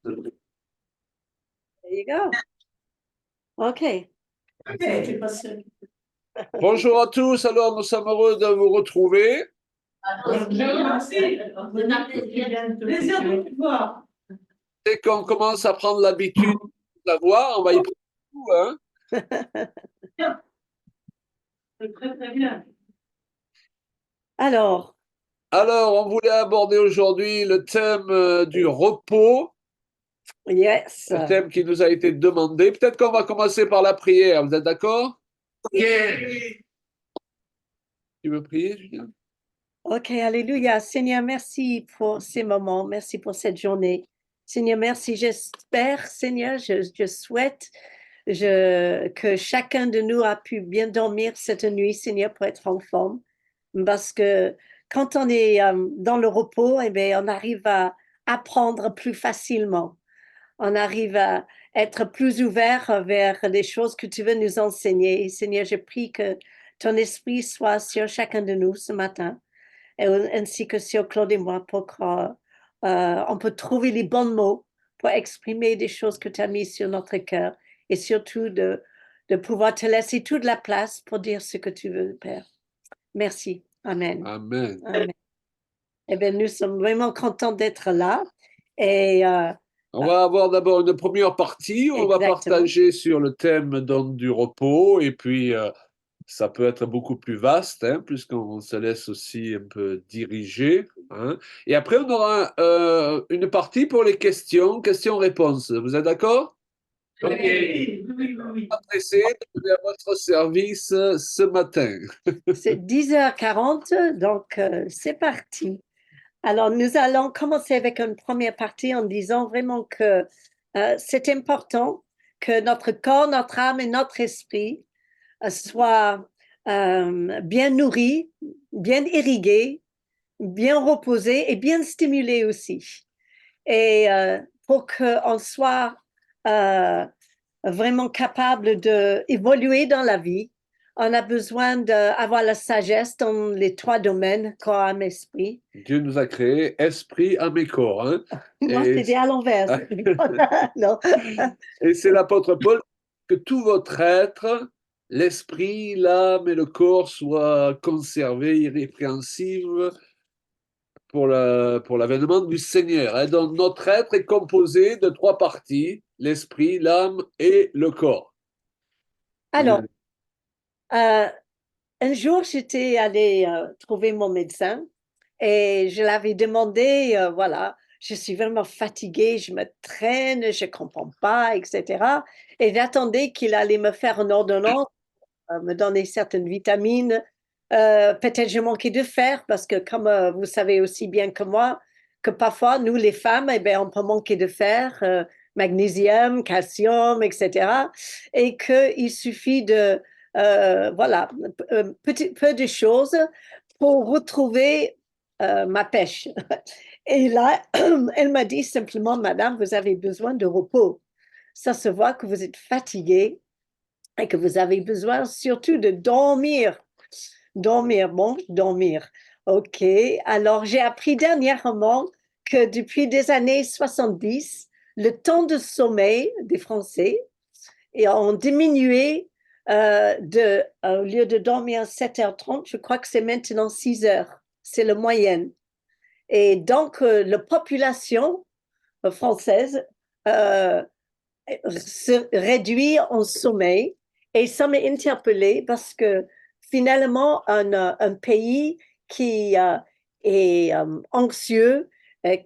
There you go. OK. Bonjour à tous, alors nous sommes heureux de vous retrouver. Dès qu'on commence à prendre l'habitude de la voir, on va y prendre tout, hein. Très bien. Alors, on voulait aborder aujourd'hui le thème du repos, yes. le thème qui nous a été demandé. Peut-être qu'on va commencer par la prière, vous êtes d'accord? OK. Tu veux prier, Julien? OK, alléluia. Seigneur, merci pour ces moments, merci pour cette journée. Seigneur, merci. J'espère, Seigneur, je souhaite que chacun de nous a pu bien dormir cette nuit, Seigneur, pour être en forme. Parce que quand on est dans le repos, eh bien, on arrive à apprendre plus facilement. On arrive à être plus ouvert vers les choses que tu veux nous enseigner. Et Seigneur, je prie que ton esprit soit sur chacun de nous ce matin, ainsi que sur Claude et moi, pour qu'on peut trouver les bons mots pour exprimer des choses que tu as mises sur notre cœur et surtout de pouvoir te laisser toute la place pour dire ce que tu veux, Père. Merci. Amen. Amen. Amen. Eh bien, nous sommes vraiment contents d'être là. Et on va avoir d'abord une première partie où on va partager sur le thème du repos et puis ça peut être beaucoup plus vaste, hein, puisqu'on se laisse aussi un peu diriger, hein. Et après, on aura une partie pour les questions-réponses. Vous êtes d'accord? Ok. Oui. Pressé de à votre service ce matin. C'est 10h40, donc c'est parti. Alors, nous allons commencer avec une première partie en disant vraiment que c'est important que notre corps, notre âme et notre esprit soient bien nourris, bien irrigués, bien reposés et bien stimulés aussi. Et pour qu'on soit vraiment capable d'évoluer dans la vie, on a besoin d'avoir la sagesse dans les 3 domaines, corps, âme, esprit. Dieu nous a créé esprit, âme et corps, hein. Moi, c'était à l'envers. Non. Et c'est l'apôtre Paul que tout votre être, l'esprit, l'âme et le corps soient conservés, irrépréhensibles pour l'avènement du Seigneur, hein. Donc notre être est composé de 3 parties, l'esprit, l'âme et le corps. Alors, un jour, j'étais allée trouver mon médecin et je l'avais demandé, voilà, je suis vraiment fatiguée, je me traîne, je ne comprends pas, etc. Et j'attendais qu'il allait me faire une ordonnance, me donner certaines vitamines. Peut-être je manquais de fer parce que comme vous savez aussi bien que moi, que parfois, nous les femmes, eh bien, on peut manquer de fer, magnésium, calcium, etc. Et qu'il suffit de, voilà, petit peu de choses pour retrouver ma pêche. Et là, elle m'a dit simplement, Madame, vous avez besoin de repos. Ça se voit que vous êtes fatiguée et que vous avez besoin surtout de dormir. Dormir, bon, dormir. OK. Alors, j'ai appris dernièrement que depuis des années 70, le temps de sommeil des Français ont diminué au lieu de dormir 7h30, je crois que c'est maintenant 6 heures. C'est la moyenne. Et donc, la population française se réduit en sommeil. Et ça m'a interpellée parce que finalement, un pays qui est anxieux,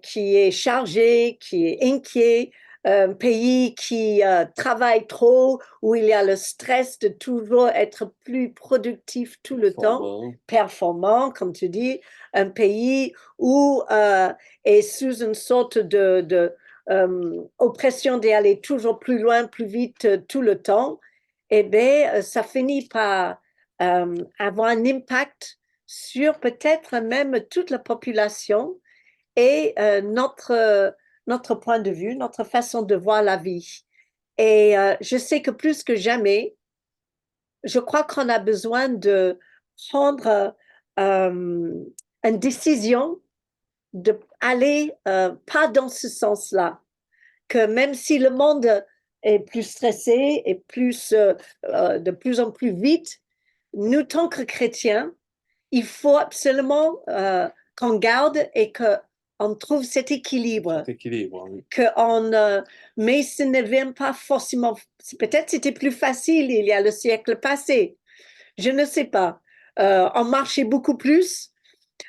qui est chargé, qui est inquiet, un pays qui travaille trop, où il y a le stress de toujours être plus productif tout le temps, performant, comme tu dis, un pays où est sous une sorte de oppression d'aller toujours plus loin, plus vite tout le temps, eh bien, ça finit par avoir un impact sur peut-être même toute la population et notre point de vue, notre façon de voir la vie. Et je sais que plus que jamais, je crois qu'on a besoin de prendre une décision d'aller pas dans ce sens-là. que même si le monde est plus stressé et de plus en plus vite, nous, tant que chrétiens, il faut absolument qu'on garde et qu'on trouve cet équilibre. Cet équilibre, oui. Mais ce ne vient pas forcément. Peut-être c'était plus facile il y a le siècle passé. Je ne sais pas. On marchait beaucoup plus,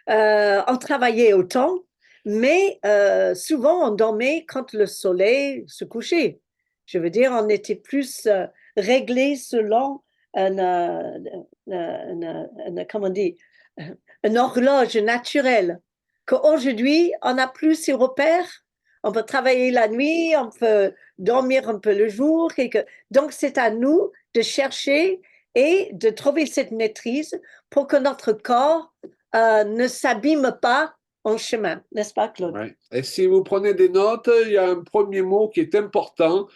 on travaillait autant, mais souvent on dormait quand le soleil se couchait. Je veux dire, on était plus réglé selon comment on dit, une horloge naturelle. Qu'aujourd'hui, on n'a plus ces repères. On peut travailler la nuit, on peut dormir un peu le jour. Donc, c'est à nous de chercher et de trouver cette maîtrise pour que notre corps ne s'abîme pas en chemin, n'est-ce pas, Claude? Ouais. Et si vous prenez des notes, il y a un premier mot qui est important.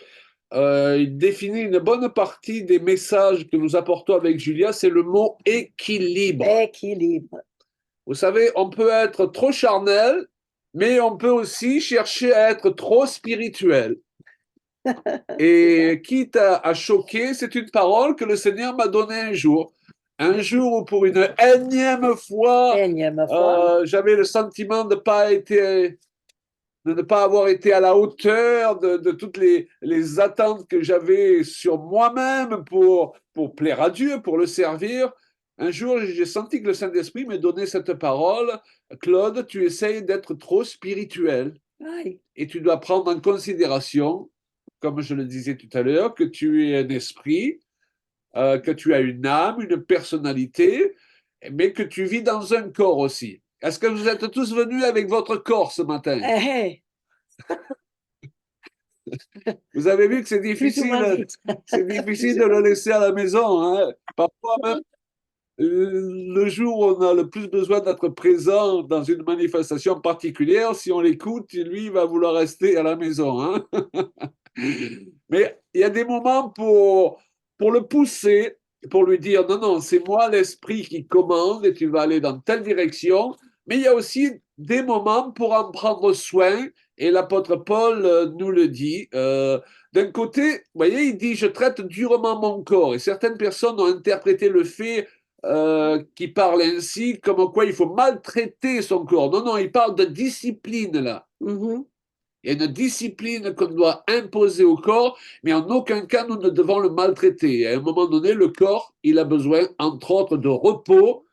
Il définit une bonne partie des messages que nous apportons avec Julia, c'est le mot équilibre. Équilibre. Vous savez, on peut être trop charnel, mais on peut aussi chercher à être trop spirituel. Et quitte à choquer, c'est une parole que le Seigneur m'a donnée un jour. Un jour où pour une énième fois, j'avais le sentiment de ne pas avoir été à la hauteur de toutes les attentes que j'avais sur moi-même pour plaire à Dieu, pour le servir. Un jour, j'ai senti que le Saint-Esprit me donnait cette parole. Claude, tu essayes d'être trop spirituel. Aïe. Et tu dois prendre en considération, comme je le disais tout à l'heure, que tu es un esprit, que tu as une âme, une personnalité, mais que tu vis dans un corps aussi. Est-ce que vous êtes tous venus avec votre corps ce matin? Hey. Vous avez vu que c'est Plus ou moins difficile, vite. c'est difficile de le laisser à la maison. Hein. Parfois même, le jour où on a le plus besoin d'être présent dans une manifestation particulière, si on l'écoute, lui, il va vouloir rester à la maison. Hein. Mais il y a des moments pour le pousser, pour lui dire, non, non, c'est moi l'esprit qui commande et tu vas aller dans telle direction. Mais il y a aussi des moments pour en prendre soin. Et l'apôtre Paul nous le dit. D'un côté, vous voyez, il dit, je traite durement mon corps. Et certaines personnes ont interprété le fait qu'il parle ainsi, comme quoi il faut maltraiter son corps. Non, non, il parle de discipline là. Mhm. Il y a une discipline qu'on doit imposer au corps, mais en aucun cas nous ne devons le maltraiter. À un moment donné, le corps, il a besoin, entre autres, de repos.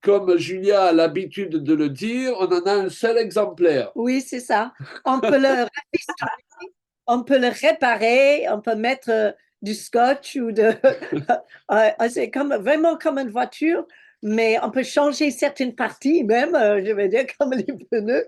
Comme Julia a l'habitude de le dire, on en a un seul exemplaire. Oui, c'est ça. On peut le rafistoler, on peut le réparer, on peut mettre du scotch ou de. C'est vraiment comme une voiture, mais on peut changer certaines parties, même, je veux dire, comme les pneus.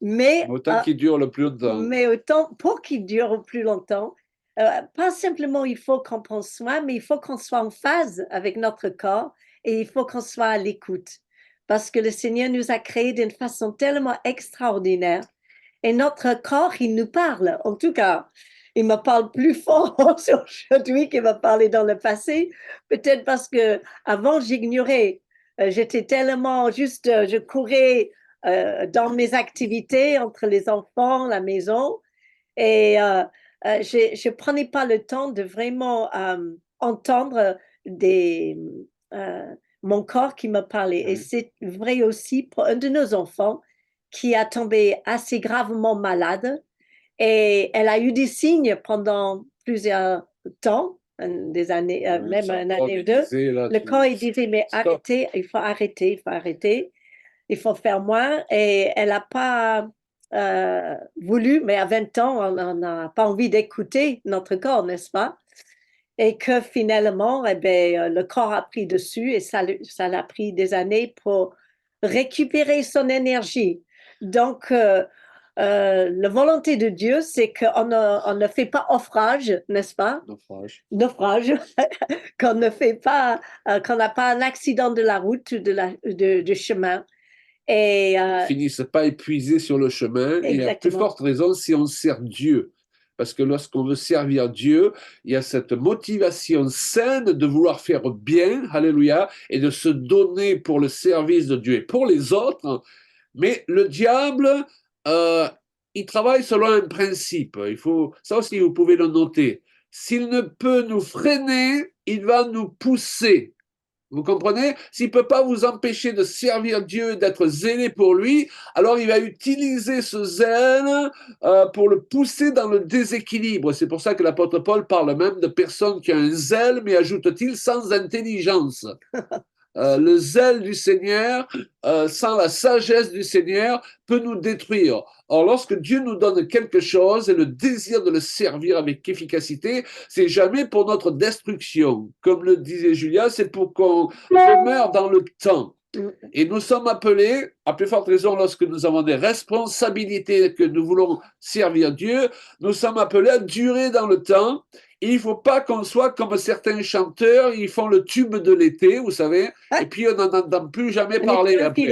Mais, Autant qu'il dure le plus longtemps. mais autant, pour qu'il dure plus longtemps, pas simplement il faut qu'on prenne soin, mais il faut qu'on soit en phase avec notre corps et il faut qu'on soit à l'écoute. Parce que le Seigneur nous a créés d'une façon tellement extraordinaire. Et notre corps, il nous parle. En tout cas, il me parle plus fort aujourd'hui qu'il m'a parlé dans le passé. Peut-être parce que avant j'ignorais. J'étais tellement juste, je courais dans mes activités entre les enfants, la maison, et je ne prenais pas le temps de vraiment entendre des, euh, mon corps qui me parlait. Et c'est vrai aussi pour un de nos enfants qui a tombé assez gravement malade. Et elle a eu des signes pendant plusieurs temps, des années, même une année ou deux. Le corps, il disait, mais arrêtez, il faut arrêter, il faut arrêter, il faut faire moins. Et elle n'a pas voulu, mais à 20 ans, on n'a pas envie d'écouter notre corps, n'est-ce pas? Et que finalement, eh bien, le corps a pris dessus et ça l'a pris des années pour récupérer son énergie. Donc, la volonté de Dieu, c'est on ne fait pas offrage, n'est-ce pas? Naufrage. Naufrage, qu'on ne fait pas, qu'on n'a pas un accident de la route, de chemin. Et, Finissent pas épuisés sur le chemin. Et à plus forte raison si on sert Dieu. Parce que lorsqu'on veut servir Dieu, il y a cette motivation saine de vouloir faire bien, alléluia, et de se donner pour le service de Dieu et pour les autres. Mais le diable, il travaille selon un principe. Il faut, ça aussi, vous pouvez le noter. S'il ne peut nous freiner, il va nous pousser. Vous comprenez? S'il ne peut pas vous empêcher de servir Dieu, d'être zélé pour lui, alors il va utiliser ce zèle pour le pousser dans le déséquilibre. C'est pour ça que l'apôtre Paul parle même de personnes qui ont un zèle, mais ajoute-t-il, sans intelligence. Le zèle du Seigneur, sans la sagesse du Seigneur, peut nous détruire. Or, lorsque Dieu nous donne quelque chose et le désir de le servir avec efficacité, c'est jamais pour notre destruction. Comme le disait Julia, c'est pour qu'on demeure dans le temps. Et nous sommes appelés, à plus forte raison lorsque nous avons des responsabilités, que nous voulons servir Dieu, nous sommes appelés à durer dans le temps. Et il ne faut pas qu'on soit comme certains chanteurs, ils font le tube de l'été, vous savez, et puis on n'en entend plus jamais parler après.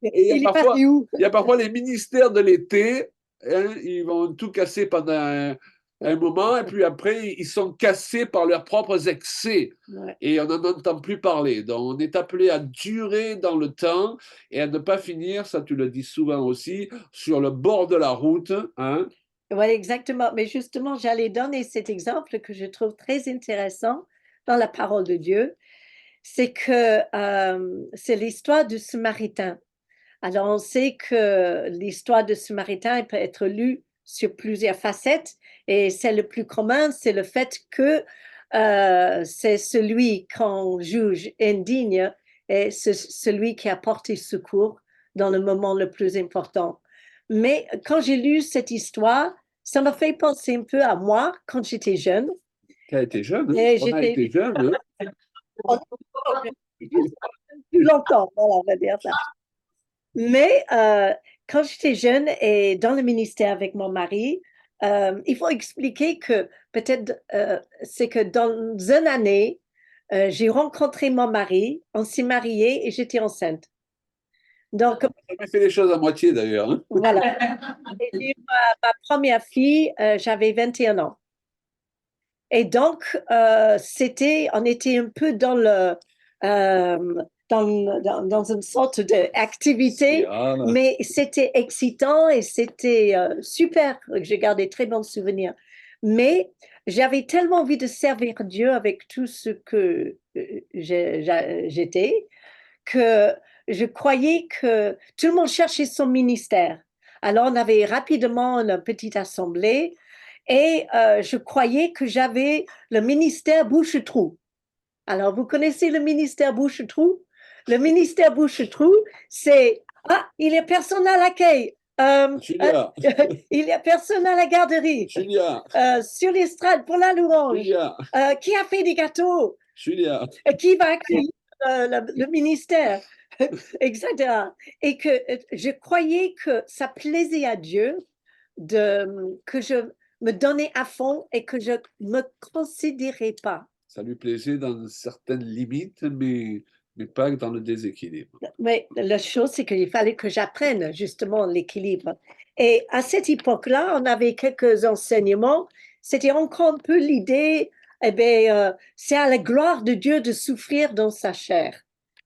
Et il y a parfois les ministères de l'été, hein, ils vont tout casser pendant un moment, et puis après, ils sont cassés par leurs propres excès, et on n'en entend plus parler. Donc, on est appelé à durer dans le temps et à ne pas finir, ça tu le dis souvent aussi, sur le bord de la route. Hein. Oui, exactement. Mais justement, j'allais donner cet exemple que je trouve très intéressant dans la parole de Dieu. C'est que c'est l'histoire du Samaritain. Alors, on sait que l'histoire du Samaritain peut être lue sur plusieurs facettes et c'est le plus commun, c'est le fait que c'est celui qu'on juge indigne et c'est celui qui a porté secours dans le moment le plus important. Mais quand j'ai lu cette histoire, ça m'a fait penser un peu à moi quand j'étais jeune. Tu as été jeune, hein? Et On a été jeune. Hein? plus longtemps, voilà, on va dire ça. Mais quand j'étais jeune et dans le ministère avec mon mari, il faut expliquer que peut-être c'est que dans une année, j'ai rencontré mon mari, on s'est mariés et j'étais enceinte. Donc, On fait les choses à moitié d'ailleurs. Hein? voilà. Et j'ai eu ma première fille, j'avais 21 ans. Et donc, on était un peu dans dans une sorte d'activité, mais c'était excitant et c'était super. J'ai gardé très bons souvenirs. Mais j'avais tellement envie de servir Dieu avec tout ce que j'étais que je croyais que tout le monde cherchait son ministère. Alors, on avait rapidement une petite assemblée et je croyais que j'avais le ministère bouche-trou. Alors, vous connaissez le ministère bouche-trou? Le ministère bouche-trou, c'est ah, il n'y a personne à l'accueil. Il n'y a personne à la garderie. Sur l'estrade pour la louange. Qui a fait des gâteaux? Qui va accueillir le ministère? Etc. Et que je croyais que ça plaisait à Dieu que je me donnais à fond et que je ne me considérais pas. Ça lui plaisait dans certaines limites, mais pas dans le déséquilibre. Mais la chose, c'est qu'il fallait que j'apprenne justement l'équilibre. Et à cette époque-là, on avait quelques enseignements. C'était encore un peu l'idée, eh bien, c'est à la gloire de Dieu de souffrir dans sa chair.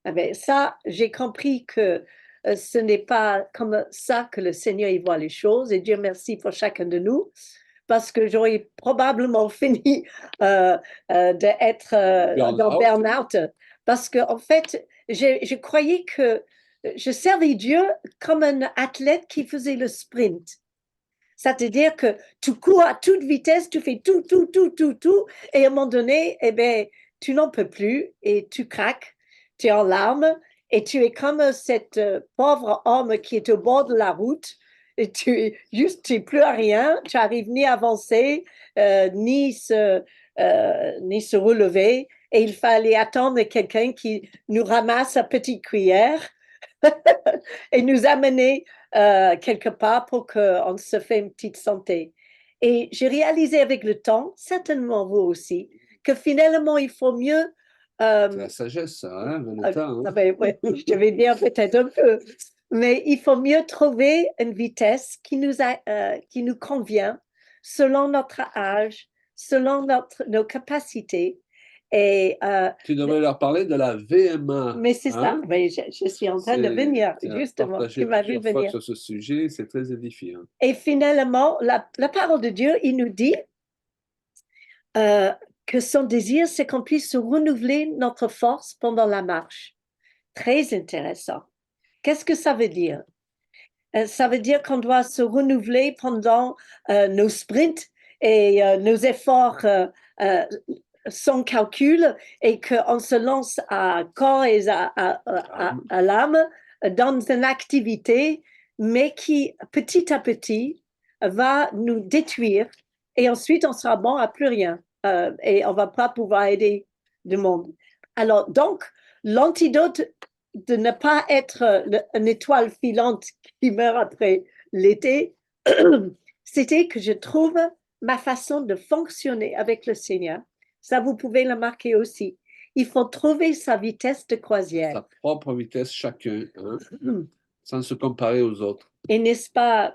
Eh bien, ça, j'ai compris que ce n'est pas comme ça que le Seigneur y voit les choses. Et Dieu merci pour chacun de nous, parce que j'aurais probablement fini d'être dans burn-out. Parce qu'en fait, je croyais que je servais Dieu comme un athlète qui faisait le sprint. C'est-à-dire que tu cours à toute vitesse, tu fais tout, et à un moment donné, eh bien, tu n'en peux plus et tu craques, tu es en larmes et tu es comme cette pauvre homme qui est au bord de la route et tu n'es plus à rien, tu n'arrives ni à avancer, ni se relever et il fallait attendre quelqu'un qui nous ramasse à petite cuillère et nous amener quelque part pour qu'on se fait une petite santé. Et j'ai réalisé avec le temps, certainement vous aussi, que finalement, il faut mieux... C'est la sagesse, ça, hein, le temps. Hein. Ouais, je vais dire peut-être un peu. Mais il faut mieux trouver une vitesse qui nous convient selon notre âge, selon nos capacités. Et, Tu devrais leur parler de la VMA. mais c'est ça, hein. mais je suis en train de venir, Tu as justement. partagé Tu m'as vu plusieurs fois venir. sur ce sujet, c'est très édifiant. Et finalement, la parole de Dieu, il nous dit euh, que son désir, c'est qu'on puisse renouveler notre force pendant la marche. Très intéressant. Qu'est-ce que ça veut dire? Ça veut dire qu'on doit se renouveler pendant nos sprints et nos efforts sans calcul et qu'on se lance à corps et à l'âme dans une activité, mais qui petit à petit va nous détruire et ensuite on sera bon à plus rien et on va pas pouvoir aider le monde. Alors donc, l'antidote de ne pas être une étoile filante qui meurt après l'été, c'était que je trouve ma façon de fonctionner avec le Seigneur. Ça, vous pouvez le marquer aussi. Il faut trouver sa vitesse de croisière. Sa propre vitesse chacun, hein, sans se comparer aux autres. Et n'est-ce pas,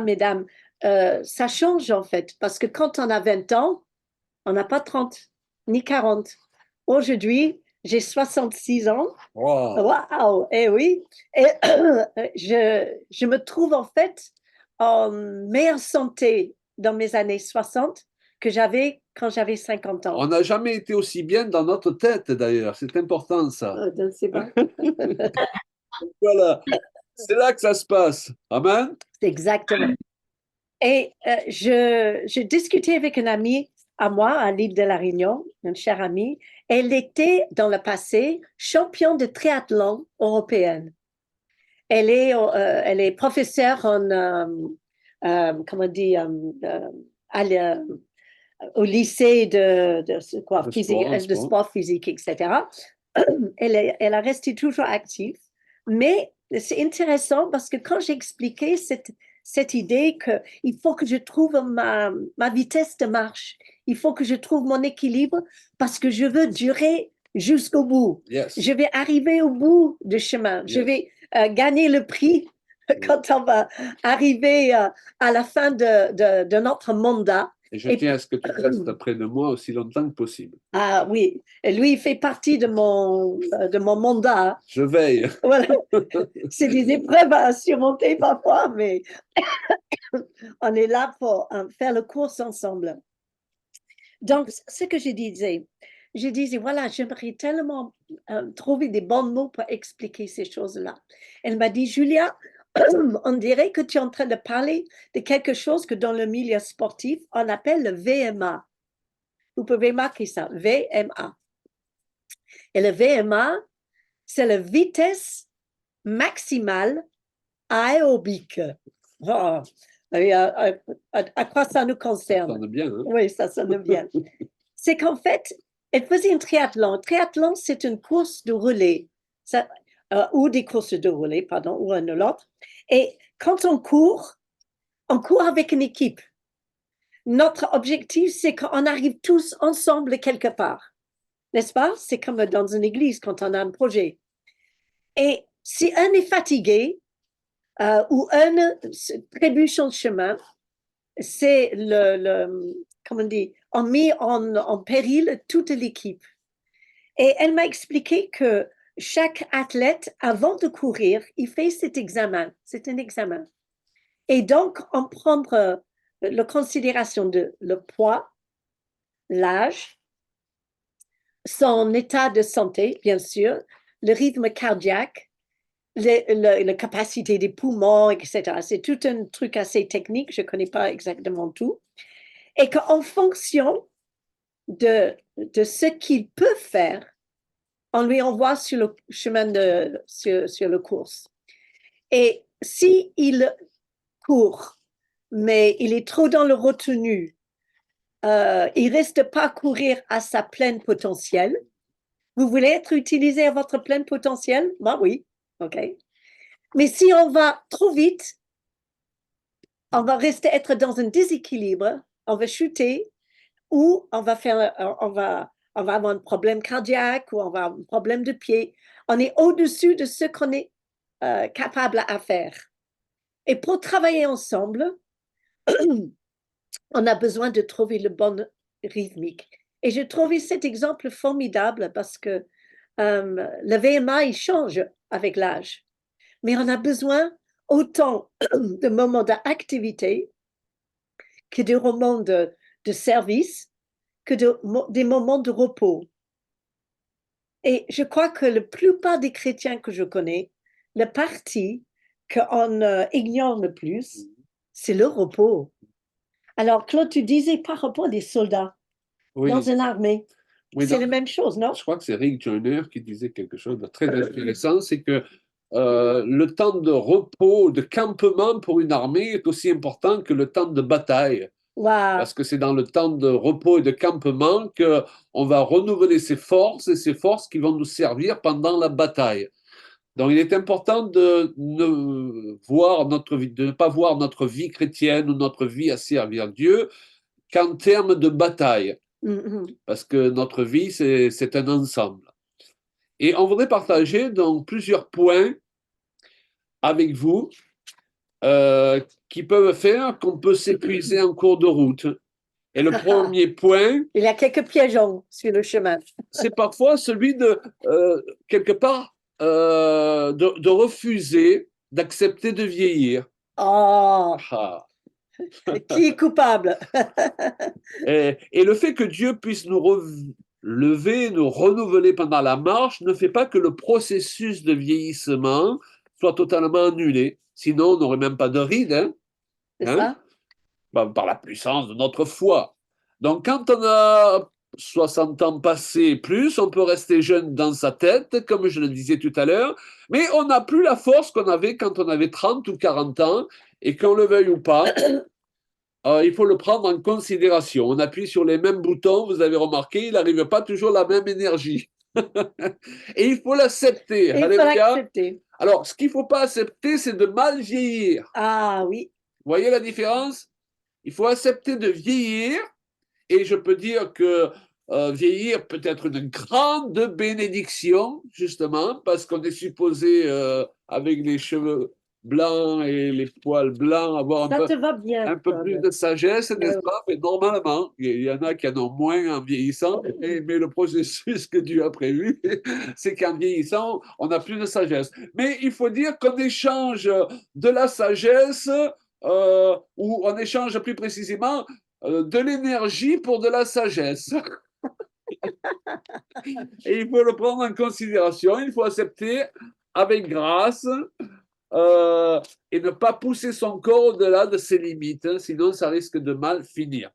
mesdames, ça change en fait, parce que quand on a 20 ans, on n'a pas 30 ni 40. Aujourd'hui, j'ai 66 ans. Wow. Waouh, eh oui. Et je me trouve en fait en meilleure santé dans mes années 60 que j'avais quand j'avais 50 ans. On n'a jamais été aussi bien dans notre tête d'ailleurs, c'est important ça. Je ne sais pas. Voilà, c'est là que ça se passe. Amen. Exactement. Et je discutais avec une amie à moi à l'île de la Réunion, une chère amie. Elle était dans le passé championne de triathlon européenne. Elle est professeure en, comment on dit, au lycée de quoi, physique, de sport physique, etc. Elle a resté toujours active. Mais c'est intéressant parce que quand j'ai expliqué cette idée qu'il faut que je trouve ma vitesse de marche, il faut que je trouve mon équilibre parce que je veux durer jusqu'au bout. Yes. Je vais arriver au bout du chemin. Yes. Je vais gagner le prix quand on va arriver à la fin de notre mandat. Et je tiens à ce que tu restes près de moi aussi longtemps que possible. Ah oui, et lui, il fait partie de mon mandat. Je veille. Voilà. C'est des épreuves à surmonter parfois, mais on est là pour faire le course ensemble. Donc, ce que je disais, voilà, j'aimerais tellement trouver des bons mots pour expliquer ces choses-là. Elle m'a dit, Julia, on dirait que tu es en train de parler de quelque chose que dans le milieu sportif, on appelle le VMA. Vous pouvez marquer ça, VMA. Et le VMA, c'est la vitesse maximale aérobique. Oh, à quoi ça nous concerne? Ça sonne bien, hein? Oui, ça sonne bien. C'est qu'en fait, elle faisait un triathlon. Un triathlon, c'est une course de relais, ou des courses de relais, pardon, ou un ou l'autre. Et quand on court avec une équipe. Notre objectif, c'est qu'on arrive tous ensemble quelque part. N'est-ce pas? C'est comme dans une église quand on a un projet. Et si un est fatigué ou un trébuche en chemin, c'est comment on dit, on met en péril toute l'équipe. Et elle m'a expliqué que chaque athlète, avant de courir, il fait cet examen. C'est un examen. Et donc, on prend la considération de le poids, l'âge, son état de santé, bien sûr, le rythme cardiaque, la capacité des poumons, etc. C'est tout un truc assez technique, je ne connais pas exactement tout. Et qu'en fonction de ce qu'il peut faire, on lui envoie sur le chemin sur le course. Et s'il court, mais il est trop dans le retenu, il ne reste pas courir à sa pleine potentiel. Vous voulez être utilisé à votre plein potentiel? Moi, oui. OK. Mais si on va trop vite, on va être dans un déséquilibre, on va chuter, ou on va avoir un problème cardiaque, ou on va avoir un problème de pied. On est au-dessus de ce qu'on est capable à faire. Et pour travailler ensemble, on a besoin de trouver le bon rythmique. Et je trouvais cet exemple formidable parce que le VMA, il change avec l'âge. Mais on a besoin autant de moments d'activité que de moments de service, que des moments de repos. Et je crois que la plupart des chrétiens que je connais, la partie qu'on ignore le plus, c'est le repos. Alors, Claude, tu disais par rapport à des soldats dans Oui, une armée, oui, c'est la même chose, non? je crois que c'est Rick Joyner qui disait quelque chose de très intéressant, c'est que le temps de repos, de campement pour une armée est aussi important que le temps de bataille. Wow. Parce que c'est dans le temps de repos et de campement qu'on va renouveler ses forces et ces forces qui vont nous servir pendant la bataille. Donc, il est important de ne pas voir notre vie chrétienne ou notre vie à servir Dieu qu'en termes de bataille, parce que notre vie, c'est un ensemble. Et on voudrait partager donc plusieurs points avec vous qui peuvent faire qu'on peut s'épuiser en cours de route. Et le premier point, Il y a quelques piégeons sur le chemin. c'est parfois celui de, quelque part, de refuser d'accepter de vieillir. Oh, Ah. qui est coupable? Et le fait que Dieu puisse nous relever, nous renouveler pendant la marche, ne fait pas que le processus de vieillissement soit totalement annulé. Sinon, on n'aurait même pas de ride, hein, C'est hein, ça? par la puissance de notre foi. Donc, quand on a 60 ans passés et plus, on peut rester jeune dans sa tête, comme je le disais tout à l'heure, mais on n'a plus la force qu'on avait quand on avait 30 ou 40 ans, et qu'on le veuille ou pas, il faut le prendre en considération. On appuie sur les mêmes boutons, vous avez remarqué, il n'arrive pas toujours la même énergie. Et il faut l'accepter. Il faut Alléluia. l'accepter. Alors, ce qu'il ne faut pas accepter, c'est de mal vieillir. Ah oui. Vous voyez la différence? Il faut accepter de vieillir, et je peux dire que vieillir peut être une grande bénédiction, justement, parce qu'on est supposé, avec les cheveux blancs et les poils blancs, avoir Ça te va bien, un peu plus Claude. de sagesse, n'est-ce pas? Mais normalement, il y en a qui en ont moins en vieillissant, mais le processus que Dieu a prévu, c'est qu'en vieillissant, on a plus de sagesse. Mais il faut dire qu'on échange de la sagesse, ou on échange plus précisément de l'énergie pour de la sagesse. Et il faut le prendre en considération, il faut accepter avec grâce, et ne pas pousser son corps au-delà de ses limites, hein, sinon ça risque de mal finir.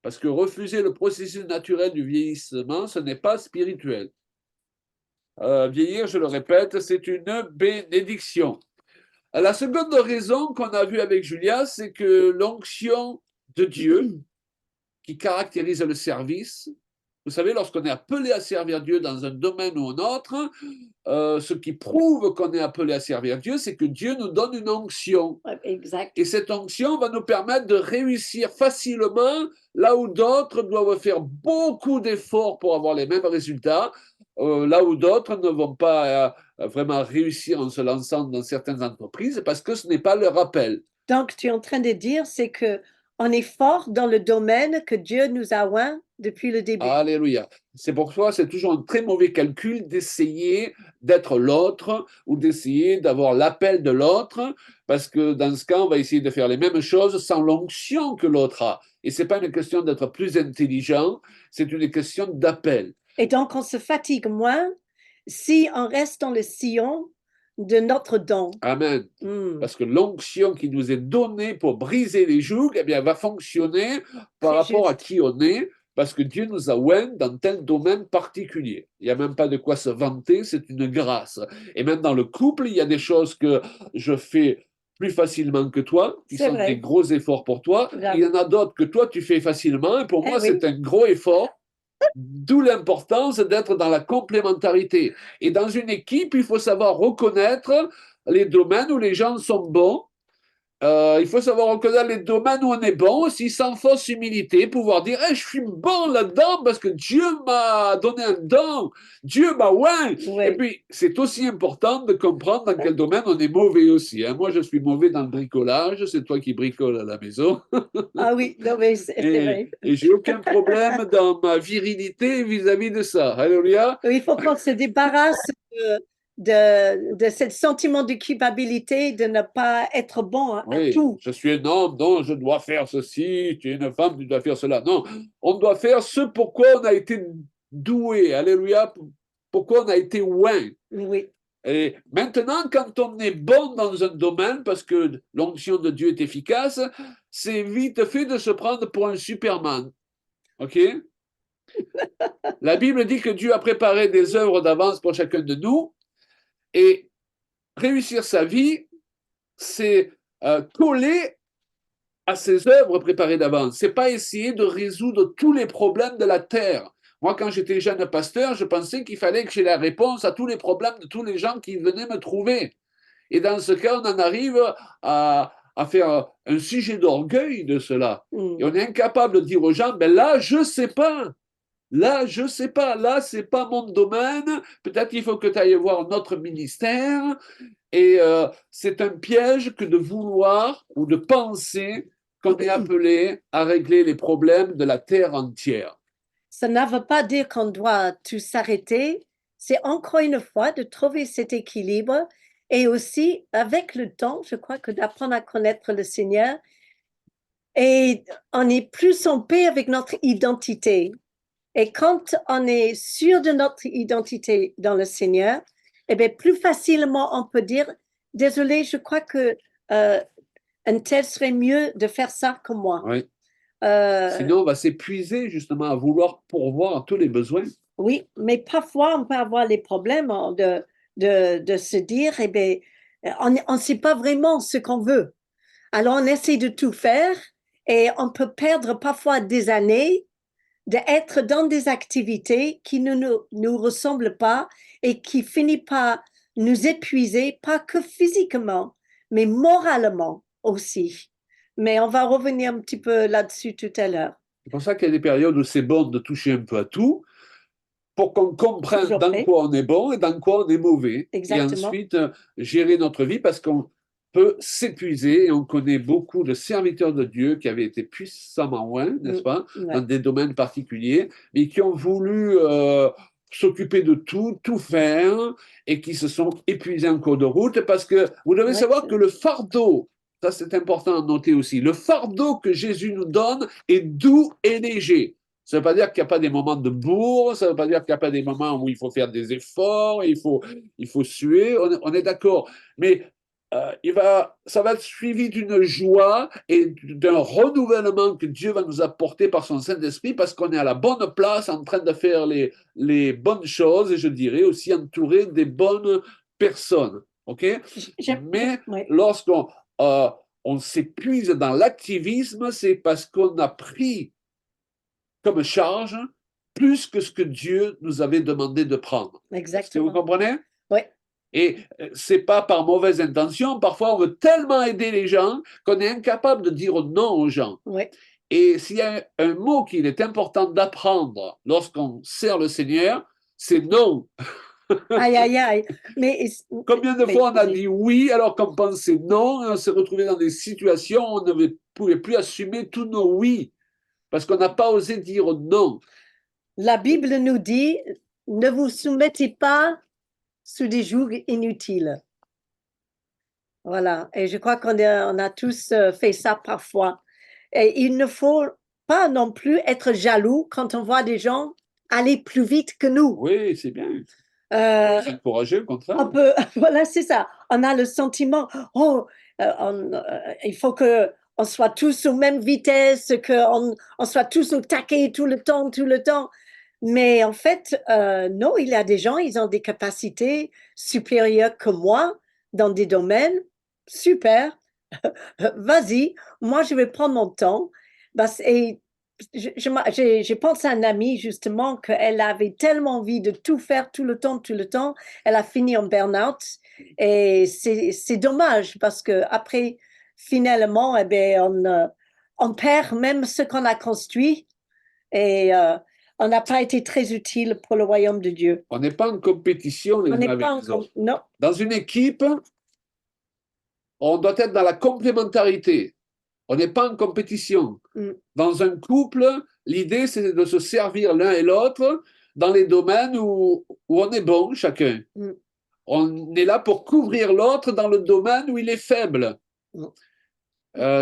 Parce que refuser le processus naturel du vieillissement, ce n'est pas spirituel. Vieillir, je le répète, c'est une bénédiction. La seconde raison qu'on a vue avec Julia, c'est que l'onction de Dieu, qui caractérise le service, vous savez, lorsqu'on est appelé à servir Dieu dans un domaine ou un autre, ce qui prouve qu'on est appelé à servir Dieu, c'est que Dieu nous donne une onction. Exact. Et cette onction va nous permettre de réussir facilement là où d'autres doivent faire beaucoup d'efforts pour avoir les mêmes résultats, là où d'autres ne vont pas vraiment réussir en se lançant dans certaines entreprises parce que ce n'est pas leur appel. Donc, tu es en train de dire, c'est que on est fort dans le domaine que Dieu nous a oint depuis le début. Alléluia. C'est pourquoi c'est toujours un très mauvais calcul d'essayer d'être l'autre ou d'essayer d'avoir l'appel de l'autre, parce que dans ce cas, on va essayer de faire les mêmes choses sans l'onction que l'autre a. Et ce n'est pas une question d'être plus intelligent, c'est une question d'appel. Et donc, on se fatigue moins si on reste dans le sillon de notre don. Amen. Parce que l'onction qui nous est donnée pour briser les jougs, eh bien, va fonctionner par rapport à qui on est, parce que Dieu nous a oint dans tel domaine particulier. Il n'y a même pas de quoi se vanter, c'est une grâce. Et même dans le couple, il y a des choses que je fais plus facilement que toi, qui sont des gros efforts pour toi. Il y en a d'autres que toi, tu fais facilement, et pour moi, c'est un gros effort. D'où l'importance d'être dans la complémentarité. Et dans une équipe, il faut savoir reconnaître les domaines où les gens sont bons, Il faut savoir reconnaître les domaines où on est bon, aussi sans fausse humilité, pouvoir dire je suis bon là-dedans parce que Dieu m'a donné un don, Dieu m'a oint. Et Oui. puis, c'est aussi important de comprendre dans quel domaine on est mauvais aussi. Hein. Moi, je suis mauvais dans le bricolage, c'est toi qui bricoles à la maison. Ah oui, non, mais c'est vrai. Et j'ai aucun problème dans ma virilité vis-à-vis de ça. Alléluia. Oui, il faut qu'on se débarrasse de ce sentiment de culpabilité de ne pas être bon à Oui, tout. je suis un homme, non, je dois faire ceci, tu es une femme, tu dois faire cela. Non, on doit faire ce pourquoi on a été doué. Alléluia. Pourquoi on a été oint. Oui, Et maintenant, quand on est bon dans un domaine, parce que l'onction de Dieu est efficace, c'est vite fait de se prendre pour un Superman. OK? La Bible dit que Dieu a préparé des œuvres d'avance pour chacun de nous. Et réussir sa vie, c'est coller à ses œuvres préparées d'avance. C'est pas essayer de résoudre tous les problèmes de la terre. Moi, quand j'étais jeune pasteur, je pensais qu'il fallait que j'ai la réponse à tous les problèmes de tous les gens qui venaient me trouver. Et dans ce cas, on en arrive à faire un sujet d'orgueil de cela. Et on est incapable de dire aux gens, ben là, je sais pas. Là, je sais pas. Là, c'est pas mon domaine. Peut-être qu'il faut que tu ailles voir notre ministère. Et c'est un piège que de vouloir ou de penser qu'on est appelé à régler les problèmes de la terre entière. ça ne veut pas dire qu'on doit tout s'arrêter. C'est encore une fois de trouver cet équilibre et aussi avec le temps, je crois que d'apprendre à connaître le Seigneur et on est plus en paix avec notre identité. Et quand on est sûr de notre identité dans le Seigneur, eh bien, plus facilement on peut dire, désolé, je crois que un tel serait mieux de faire ça que moi. Oui. Euh, Sinon, on va s'épuiser justement à vouloir pourvoir à tous les besoins. oui, mais parfois on peut avoir les problèmes de se dire, eh bien, on ne sait pas vraiment ce qu'on veut. Alors on essaie de tout faire et on peut perdre parfois des années d'être dans des activités qui ne nous ressemblent pas et qui finissent par nous épuiser, pas que physiquement, mais moralement aussi. Mais on va revenir un petit peu là-dessus tout à l'heure. C'est pour ça qu'il y a des périodes où c'est bon de toucher un peu à tout, pour qu'on comprenne Toujours dans fait, quoi on est bon et dans quoi on est mauvais. Et exactement. ensuite, gérer notre vie parce qu'on peut s'épuiser. Et on connaît beaucoup de serviteurs de Dieu qui avaient été puissamment loin, n'est-ce pas, dans Ouais, des domaines particuliers, mais qui ont voulu s'occuper de tout, tout faire, et qui se sont épuisés en cours de route parce que vous devez ouais, savoir que le fardeau, ça c'est important à noter aussi, le fardeau que Jésus nous donne est doux et léger. Ça ne veut pas dire qu'il n'y a pas des moments de bourre, ça ne veut pas dire qu'il n'y a pas des moments où il faut faire des efforts, il faut suer, on est d'accord. Mais ça va être suivi d'une joie et d'un renouvellement que Dieu va nous apporter par son Saint-Esprit parce qu'on est à la bonne place en train de faire les bonnes choses et je dirais aussi entouré des bonnes personnes. OK? Mais ouais. lorsqu'on on s'épuise dans l'activisme, c'est parce qu'on a pris comme charge plus que ce que Dieu nous avait demandé de prendre. Est-ce que vous Exactement. comprenez? Oui, Et c'est pas par mauvaise intention. Parfois, on veut tellement aider les gens qu'on est incapable de dire non aux gens. oui. Et s'il y a un mot qu'il est important d'apprendre lorsqu'on sert le Seigneur, c'est non. Aïe, aïe, aïe. Combien de Mais fois on a dit oui alors qu'on pensait non et on s'est retrouvé dans des situations où on ne pouvait plus assumer tous nos oui parce qu'on n'a pas osé dire non. la Bible nous dit, ne vous soumettez pas sous des jougs inutiles. Voilà. Et je crois on a tous fait ça parfois. Et il ne faut pas non plus être jaloux quand on voit des gens aller plus vite que nous. Oui, c'est bien. Euh, C'est encouragé, au contraire. on peut, voilà, c'est ça. On a le sentiment, oh, il faut que on soit tous aux mêmes vitesses, on soit tous au taquet tout le temps, tout le temps. Mais en fait, non, il y a des gens, ils ont des capacités supérieures que moi dans des domaines. Super, vas-y, moi je vais prendre mon temps. Et j'ai pensé à une amie justement qu'elle avait tellement envie de tout faire tout le temps, elle a fini en burn-out. Et c'est dommage parce que après finalement, eh bien, on perd même ce qu'on a construit et on n'a pas été très utile pour le royaume de Dieu. On n'est pas en compétition les On uns n'est avec pas les encore. autres. Non, Dans une équipe, on doit être dans la complémentarité. On n'est pas en compétition. Mm. Dans un couple, l'idée, c'est de se servir l'un et l'autre dans les domaines où on est bon, chacun. Mm. On est là pour couvrir l'autre dans le domaine où il est faible. Mm.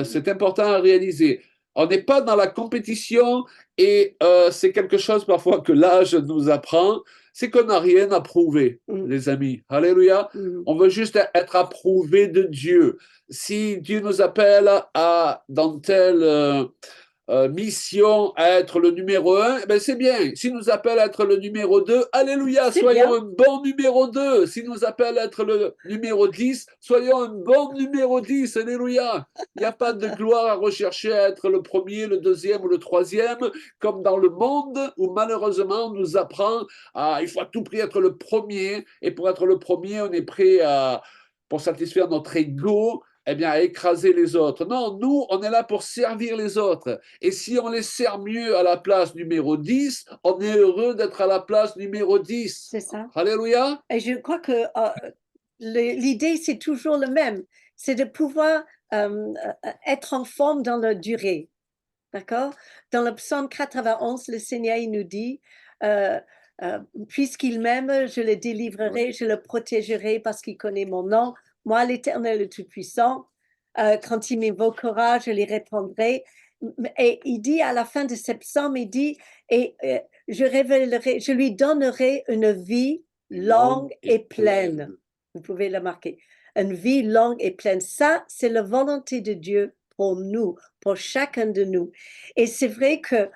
C'est important à réaliser. On n'est pas dans la compétition et c'est quelque chose parfois que l'âge nous apprend, c'est qu'on n'a rien à prouver, les amis. Alléluia. On veut juste être approuvé de Dieu. Si Dieu nous appelle à dans telle mission à être le numéro un, ben c'est bien. S'il nous appelle à être le numéro 2, alléluia, soyons bien. un bon numéro 2. S'il nous appelle à être le numéro 10, soyons un bon numéro 10, alléluia. Il n'y a pas de gloire à rechercher à être le premier, le deuxième ou le troisième, comme dans le monde où malheureusement on nous apprend il faut à tout prix être le premier, et pour être le premier, on est prêt pour satisfaire notre ego, eh bien, à écraser les autres. Non, nous, on est là pour servir les autres. Et si on les sert mieux à la place numéro 10, on est heureux d'être à la place numéro 10. C'est ça. Alléluia. Et je crois que l'idée, c'est toujours le même. C'est de pouvoir être en forme dans la durée. D'accord? Dans le psaume 91, le Seigneur il nous dit, euh, puisqu'il m'aime, je le délivrerai, je le protégerai parce qu'il connaît mon nom. Moi, l'Éternel le Tout-Puissant, quand il m'évoquera, je lui répondrai. Et il dit à la fin de ce psaume, il dit, et je révélerai, je lui donnerai une vie longue et pleine. Vous pouvez le marquer. Une vie longue et pleine. Ça, c'est la volonté de Dieu pour nous, pour chacun de nous. Et c'est vrai que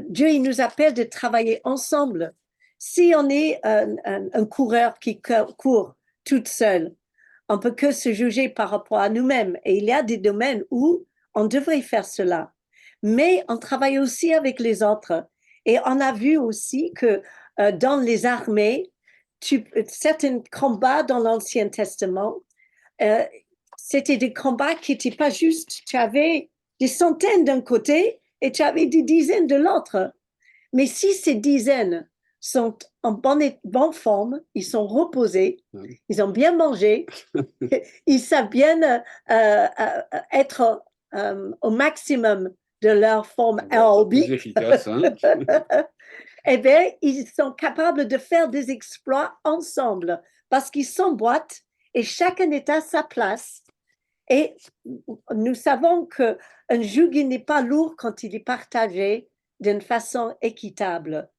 Dieu, il nous appelle de travailler ensemble. Si on est un coureur qui court toute seule, on peut que se juger par rapport à nous-mêmes. Et il y a des domaines où on devrait faire cela. Mais on travaille aussi avec les autres. Et on a vu aussi que dans les armées, certains combats dans l'Ancien Testament, c'était des combats qui n'étaient pas justes. Tu avais des centaines d'un côté et tu avais des dizaines de l'autre. Mais si ces dizaines sont en bonne forme, ils sont reposés, ils ont bien mangé, ils savent bien être au maximum de leur forme aérobique, efficace, hein? eh bien, ils sont capables de faire des exploits ensemble parce qu'ils s'emboîtent et chacun est à sa place. Et nous savons qu'un joug n'est pas lourd quand il est partagé d'une façon équitable.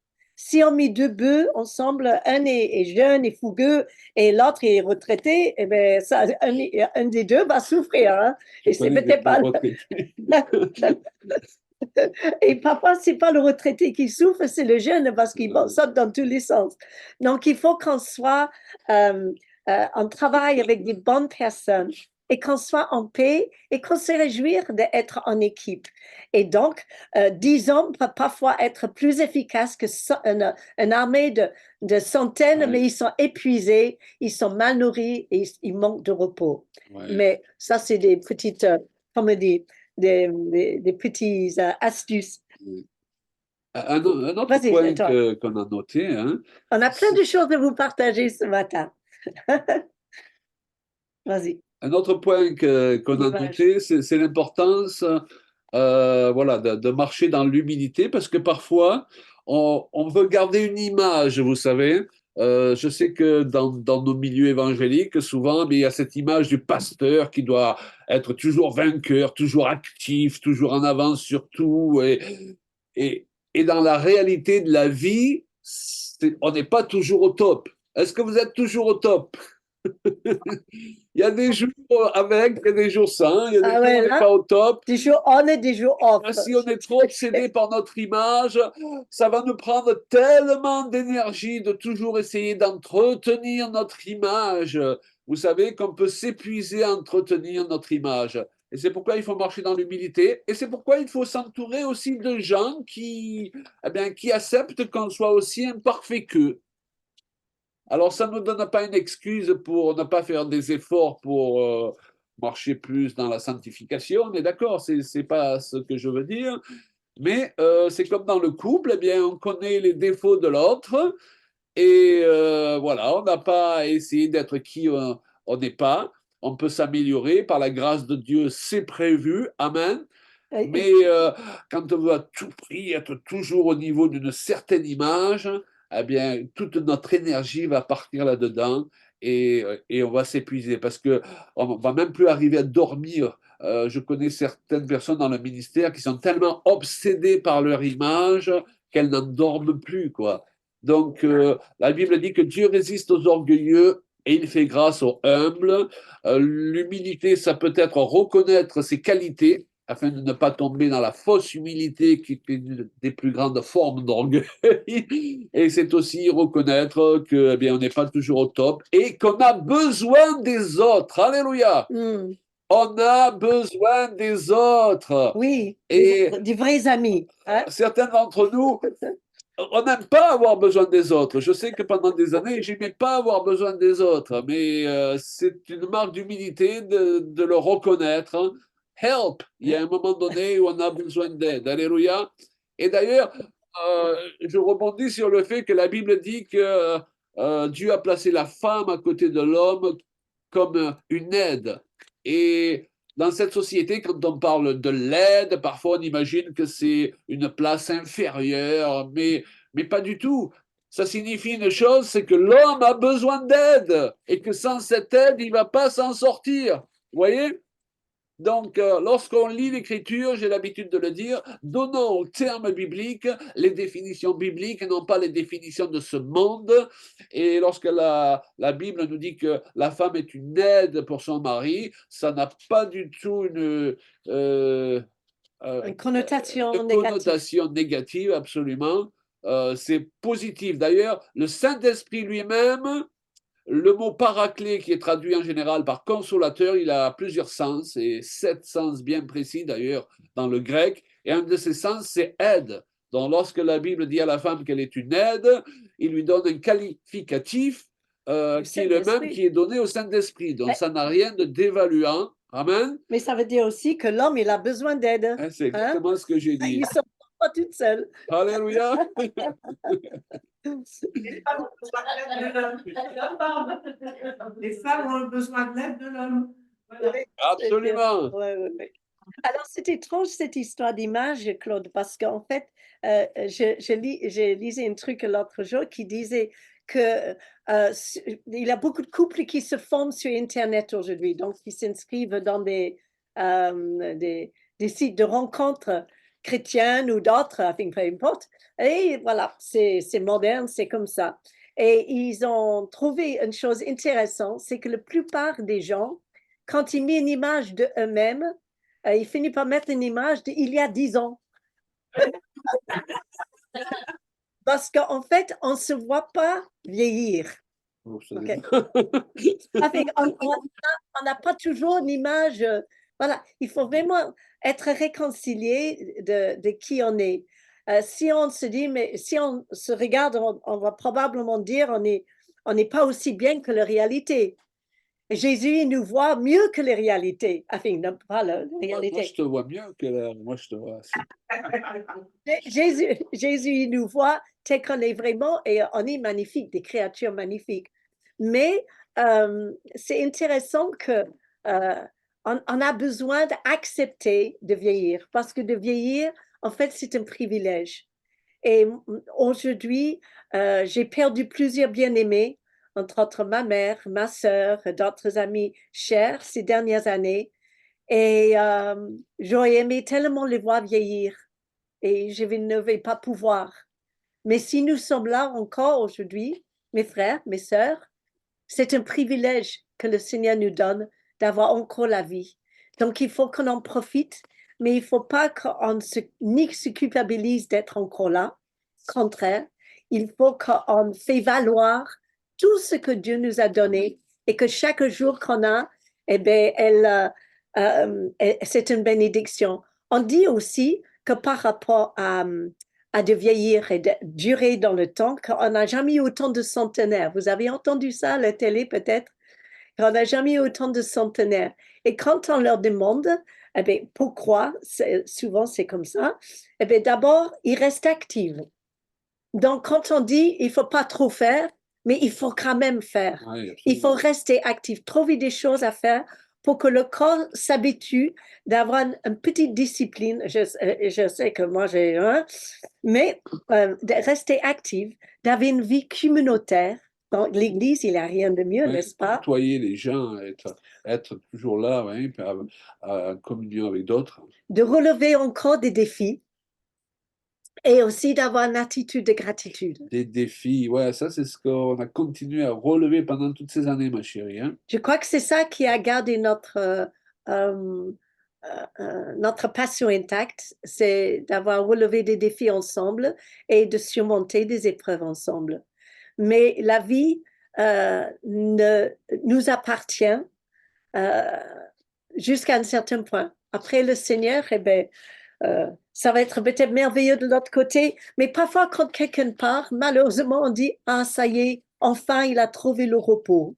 Si on met deux bœufs ensemble, un est jeune et fougueux et l'autre est retraité, eh bien, ça, un des deux va souffrir. Hein? Et c'est peut-être pas. Et parfois, c'est pas le retraité qui souffre, c'est le jeune parce qu'il saute dans tous les sens. Donc, il faut qu'on soit en travail avec des bonnes personnes et qu'on soit en paix et qu'on se réjouisse d'être en équipe. Et donc, 10 hommes peuvent parfois être plus efficaces qu'une armée de centaines, mais ils sont épuisés, ils sont mal nourris et ils manquent de repos. Mais ça, c'est des petites, comme on dit, des petites astuces. Un autre point qu'on a noté. Hein, on a plein de choses à vous partager ce matin. Vas-y. Un autre point qu'on a noté, c'est l'importance voilà, de marcher dans l'humilité, parce que parfois, on veut garder une image, vous savez. Je sais que dans nos milieux évangéliques, souvent, mais il y a cette image du pasteur qui doit être toujours vainqueur, toujours actif, toujours en avance sur tout. Et dans la réalité de la vie, on n'est pas toujours au top. Est-ce que vous êtes toujours au top? Il y a des jours avec, il y a des jours sans, il y a des jours où on n'est pas au top. Des jours on et des jours off. Si on est trop obsédé par notre image, ça va nous prendre tellement d'énergie de toujours essayer d'entretenir notre image. Vous savez qu'on peut s'épuiser à entretenir notre image. Et c'est pourquoi il faut marcher dans l'humilité. Et c'est pourquoi il faut s'entourer aussi de gens qui acceptent qu'on soit aussi imparfait qu'eux. Alors, ça ne nous donne pas une excuse pour ne pas faire des efforts pour marcher plus dans la sanctification, on est d'accord, c'est pas ce que je veux dire. Mais c'est comme dans le couple, eh bien, on connaît les défauts de l'autre et voilà, on n'a pas à essayer d'être qui on n'est pas. On peut s'améliorer par la grâce de Dieu, c'est prévu. Amen. Mais quand on veut à tout prix être toujours au niveau d'une certaine image, eh bien, toute notre énergie va partir là-dedans et on va s'épuiser parce que on va même plus arriver à dormir. Je connais certaines personnes dans le ministère qui sont tellement obsédées par leur image qu'elles n'en dorment plus, quoi. Donc, la Bible dit que Dieu résiste aux orgueilleux et il fait grâce aux humbles. L'humilité, ça peut être reconnaître ses qualités afin de ne pas tomber dans la fausse humilité qui est une des plus grandes formes d'orgueil. Et c'est aussi reconnaître que, eh bien, on n'est pas toujours au top et qu'on a besoin des autres. Alléluia. On a besoin des autres. Oui, Et des vrais amis. Hein? certains d'entre nous, on n'aime pas avoir besoin des autres. Je sais que pendant des années, je n'aimais pas avoir besoin des autres, mais c'est une marque d'humilité de le reconnaître. Hein. Help, il y a un moment donné où on a besoin d'aide. Alléluia. Et d'ailleurs, je rebondis sur le fait que la Bible dit que Dieu a placé la femme à côté de l'homme comme une aide. Et dans cette société, quand on parle de l'aide, parfois on imagine que c'est une place inférieure, mais pas du tout. Ça signifie une chose, c'est que l'homme a besoin d'aide et que sans cette aide, il ne va pas s'en sortir. Vous voyez? Donc, lorsqu'on lit l'Écriture, j'ai l'habitude de le dire, donnons aux termes bibliques les définitions bibliques et non pas les définitions de ce monde. Et lorsque la Bible nous dit que la femme est une aide pour son mari, ça n'a pas du tout Une connotation une négative. connotation négative, absolument. C'est positif. D'ailleurs, le Saint-Esprit lui-même, le mot paraclet, qui est traduit en général par consolateur, il a plusieurs sens, et 7 sens bien précis d'ailleurs dans le grec. Et un de ces sens, c'est aide. Donc, lorsque la Bible dit à la femme qu'elle est une aide, il lui donne un qualificatif qui est le même qui est donné au Saint-Esprit. Donc, ça n'a rien de dévaluant. Amen. Mais ça veut dire aussi que l'homme, il a besoin d'aide. C'est exactement ce que j'ai dit. Ils ne sont pas toutes seules. Alléluia. Les femmes ont besoin de l'aide de l'homme. Absolument. Alors, c'est étrange cette histoire d'image, Claude, parce qu'en fait, j'ai lisé un truc l'autre jour qui disait que il y a beaucoup de couples qui se forment sur Internet aujourd'hui, donc qui s'inscrivent dans des sites de rencontres chrétiennes ou d'autres, enfin, peu importe. Et voilà, c'est moderne, c'est comme ça. Et ils ont trouvé une chose intéressante, c'est que la plupart des gens, quand ils mettent une image d'eux-mêmes, il finit par mettre une image d'il y a 10 ans. Parce qu'en fait, on ne se voit pas vieillir. Okay. On n'a pas toujours une image. Voilà, il faut vraiment être réconcilié de qui on est. Si on se dit, mais si on se regarde, on va probablement dire on n'est pas aussi bien que la réalité. Jésus, il nous voit mieux que les réalités. Enfin, non, pas la réalité. Moi, je te vois mieux que moi, je te vois. Jésus, il nous voit tel qu'on est vraiment et on est magnifique, des créatures magnifiques. Mais c'est intéressant que on a besoin d'accepter de vieillir parce que de vieillir, en fait, c'est un privilège. Et aujourd'hui, j'ai perdu plusieurs bien-aimés, entre autres ma mère, ma sœur, d'autres amis chers ces dernières années. Et j'aurais aimé tellement les voir vieillir et je ne vais pas pouvoir. Mais si nous sommes là encore aujourd'hui, mes frères, mes sœurs, c'est un privilège que le Seigneur nous donne d'avoir encore la vie. Donc, il faut qu'on en profite, mais il ne faut pas qu'on se culpabilise d'être encore là. Au contraire, il faut qu'on fait valoir tout ce que Dieu nous a donné et que chaque jour qu'on a, eh bien, c'est une bénédiction. On dit aussi que par rapport à de vieillir et de durer dans le temps, qu'on n'a jamais eu autant de centenaires. Vous avez entendu ça à la télé peut-être? On n'a jamais eu autant de centenaires. Et quand on leur demande, eh bien, pourquoi, souvent c'est comme ça, eh bien, d'abord, ils restent actifs. Donc, quand on dit, il ne faut pas trop faire, mais il faut quand même faire. Ouais, Il faut rester actif, trouver des choses à faire pour que le corps s'habitue d'avoir une petite discipline. Je sais que moi, j'ai un, mais de rester actif, d'avoir une vie communautaire. Dans l'Église, il n'y a rien de mieux, ouais, n'est-ce pas? côtoyer les gens, être toujours là, ouais, puis en communion avec d'autres. De relever encore des défis et aussi d'avoir une attitude de gratitude. Des défis, ouais, ça c'est ce qu'on a continué à relever pendant toutes ces années, ma chérie. Hein. Je crois que c'est ça qui a gardé euh, notre passion intacte, c'est d'avoir relevé des défis ensemble et de surmonter des épreuves ensemble. Mais la vie nous appartient euh, jusqu'à un certain point. Après le Seigneur, eh ben, ça va être peut-être merveilleux de l'autre côté, mais parfois quand quelqu'un part, malheureusement, on dit, ah, ça y est, enfin, il a trouvé le repos.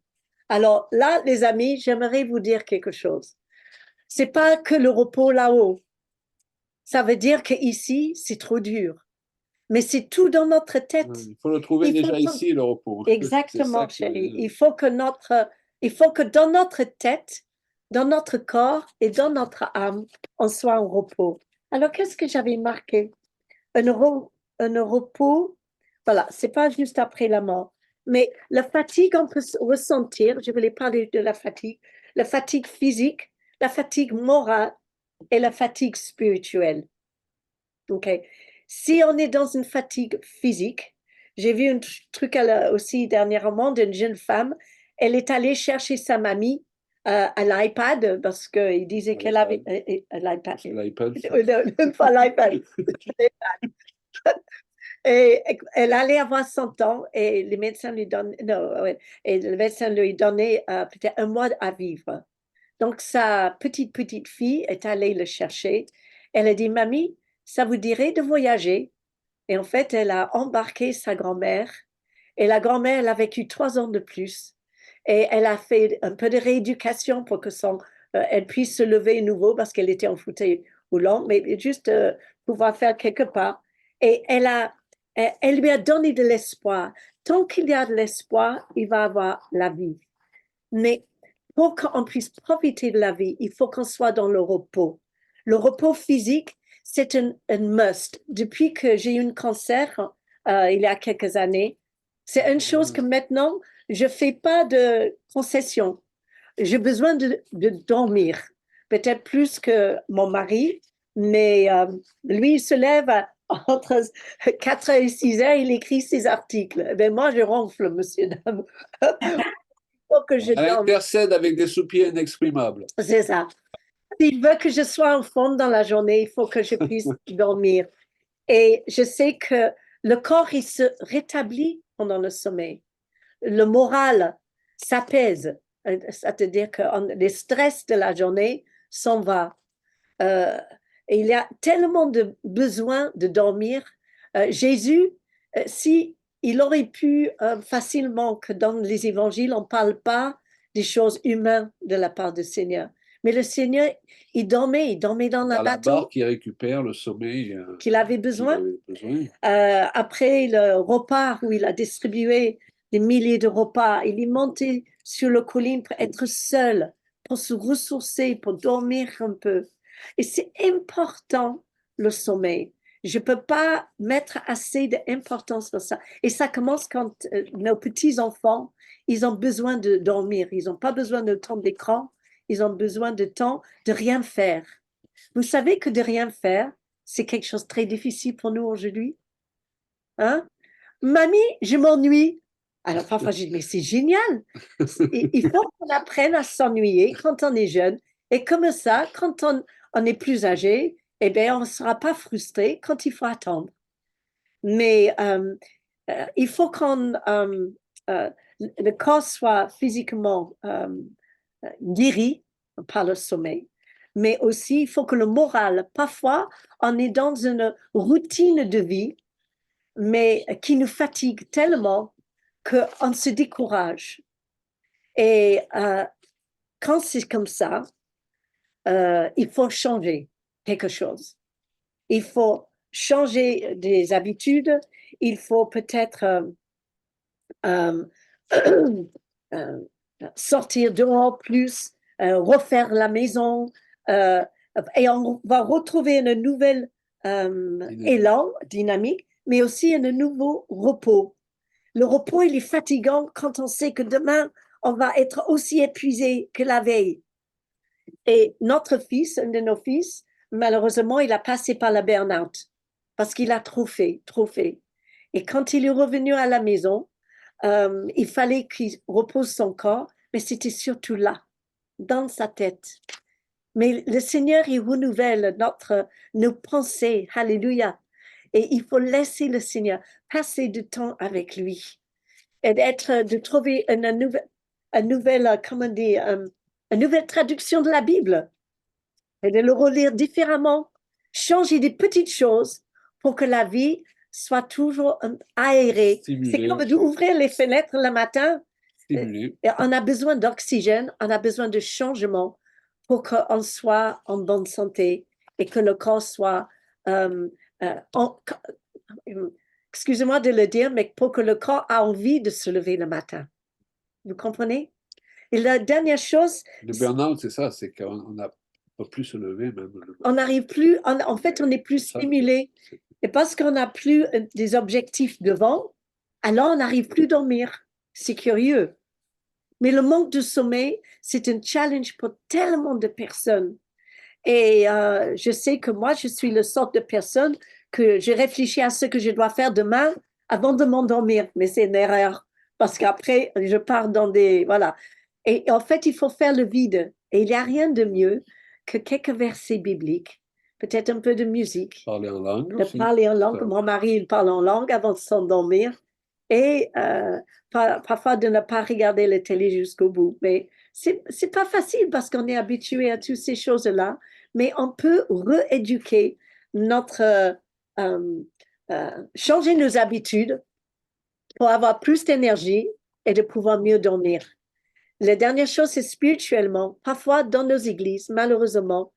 Alors là, les amis, j'aimerais vous dire quelque chose. C'est pas que le repos là-haut. Ça veut dire qu'ici, c'est trop dur. Mais c'est tout dans notre tête. Il faut le trouver Il faut déjà que- ici, le repos. C'est ça Exactement, que- chérie. Il faut que dans notre tête, dans notre corps et dans notre âme, on soit en repos. Alors, qu'est-ce que j'avais marqué? Un repos, voilà, c'est pas juste après la mort. Mais la fatigue, on peut ressentir, je voulais parler de la fatigue physique, la fatigue morale et la fatigue spirituelle. OK? Si on est dans une fatigue physique, j'ai vu un truc aussi dernièrement d'une jeune femme, elle est allée chercher sa mamie à l'iPad parce qu'il disait qu'elle avait l'iPad. L'iPad. Non, pas l'iPad. Et elle allait avoir 100 ans et les médecins lui donnaient, non, ouais, et le médecin lui donnait peut-être un mois à vivre. Donc, sa petite fille est allée le chercher. Elle a dit, Mamie, ça vous dirait de voyager? Et en fait, elle a embarqué sa grand-mère. Et la grand-mère, elle a vécu 3 ans de plus. Et elle a fait un peu de rééducation pour que elle puisse se lever à nouveau parce qu'elle était en fauteuil roulant, mais juste pouvoir faire quelque part. Et elle lui a donné de l'espoir. Tant qu'il y a de l'espoir, il va avoir la vie. Mais pour qu'on puisse profiter de la vie, il faut qu'on soit dans le repos. Le repos physique, c'est un must. Depuis que j'ai eu un cancer, il y a quelques années, c'est une chose que maintenant, je ne fais pas de concession. J'ai besoin de dormir, peut-être plus que mon mari, mais lui, il se lève entre 4 h et 6 h, il écrit ses articles. Eh bien, moi, je ronfle, monsieur, dame. Faut que je Elle dorme. intercède avec des soupirs inexprimables. C'est ça. S'il veut que je sois en forme dans la journée, il faut que je puisse dormir. Et je sais que le corps, il se rétablit pendant le sommeil. Le moral s'apaise. C'est-à-dire que les stress de la journée s'en va. Et il y a tellement de besoin de dormir. Jésus, si il aurait pu facilement que dans les évangiles, on ne parle pas des choses humaines de la part du Seigneur. Mais le Seigneur, il dormait dans la Par la bateau barre qui récupère le sommeil qu'il avait qu'il besoin. avait besoin. Après le repas où il a distribué des milliers de repas, il est monté sur le colline pour être seul, pour se ressourcer, pour dormir un peu. Et c'est important, le sommeil. Je ne peux pas mettre assez d'importance sur ça. Et ça commence quand nos petits-enfants, ils ont besoin de dormir. Ils n'ont pas besoin de temps d'écran. Ils ont besoin de temps de rien faire. Vous savez que de rien faire, c'est quelque chose de très difficile pour nous aujourd'hui. Hein? Mamie, je m'ennuie. Alors parfois, je dis, mais c'est génial. Il faut qu'on apprenne à s'ennuyer quand on est jeune. Et comme ça, quand on est plus âgé, eh bien, on ne sera pas frustré quand il faut attendre. Mais il faut qu'on le corps soit physiquement guéri par le sommeil. Mais aussi, il faut que le moral, parfois, on est dans une routine de vie mais qui nous fatigue tellement qu'on se décourage. Et quand c'est comme ça, il faut changer quelque chose. Il faut changer des habitudes. Il faut peut-être euh, euh, sortir dehors plus, refaire la maison. euh, et on va retrouver une nouvelle élan, dynamique, mais aussi un nouveau repos. Le repos, il est fatigant quand on sait que demain, on va être aussi épuisé que la veille. Et notre fils, un de nos fils, malheureusement, il a passé par la burn-out parce qu'il a trop fait, trop fait. Et quand il est revenu à la maison, il fallait qu'il repose son corps, mais c'était surtout là, dans sa tête. Mais le Seigneur, il renouvelle nos pensées. Alléluia. Et il faut laisser le Seigneur passer du temps avec lui et de trouver une nouvelle, comment dire, une nouvelle traduction de la Bible et de le relire différemment, changer des petites choses pour que la vie soit toujours aérée. C'est comme d'ouvrir les fenêtres le matin. Et on a besoin d'oxygène, on a besoin de changement pour qu'on soit en bonne santé et que le corps soit, excusez-moi de le dire, mais pour que le corps a envie de se lever le matin. Vous comprenez? Et la dernière chose... Le burn-out, c'est ça, c'est qu'on n'a pas plus se lever même. On n'arrive plus, en fait, on est plus stimulé. Et parce qu'on n'a plus des objectifs devant, alors on n'arrive plus à dormir. C'est curieux. Mais le manque de sommeil, c'est un challenge pour tellement de personnes. Et je sais que moi, je suis le sorte de personne que je réfléchis à ce que je dois faire demain avant de m'endormir. Mais c'est une erreur parce qu'après, je pars dans des... Voilà. Et en fait, il faut faire le vide. Et il n'y a rien de mieux que quelques versets bibliques, peut-être un peu de musique. Parler en langue De aussi. parler en langue. Mon mari, il parle en langue avant de s'endormir. Et parfois de ne pas regarder la télé jusqu'au bout. Mais c'est pas facile parce qu'on est habitué à toutes ces choses-là. Mais on peut rééduquer notre... changer nos habitudes pour avoir plus d'énergie et de pouvoir mieux dormir. La dernière chose, c'est spirituellement. Parfois, dans nos églises, malheureusement,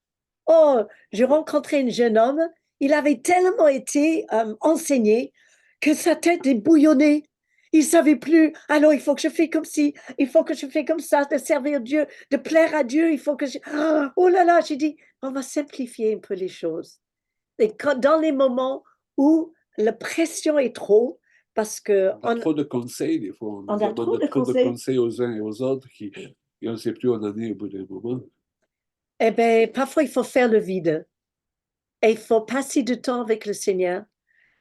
oh, j'ai rencontré un jeune homme, il avait tellement été enseigné que sa tête est bouillonnée. Il ne savait plus, alors il faut que je fais comme ci, il faut que je fais comme ça, de servir Dieu, de plaire à Dieu, il faut que je... Oh là là, j'ai dit, on va simplifier un peu les choses. Et dans les moments où la pression est trop, parce que... On a trop de conseils, des fois. On a trop de conseils aux uns et aux autres et on ne sait plus où on en est au bout d'un moment. Eh bien, parfois, il faut faire le vide. Et il faut passer du temps avec le Seigneur,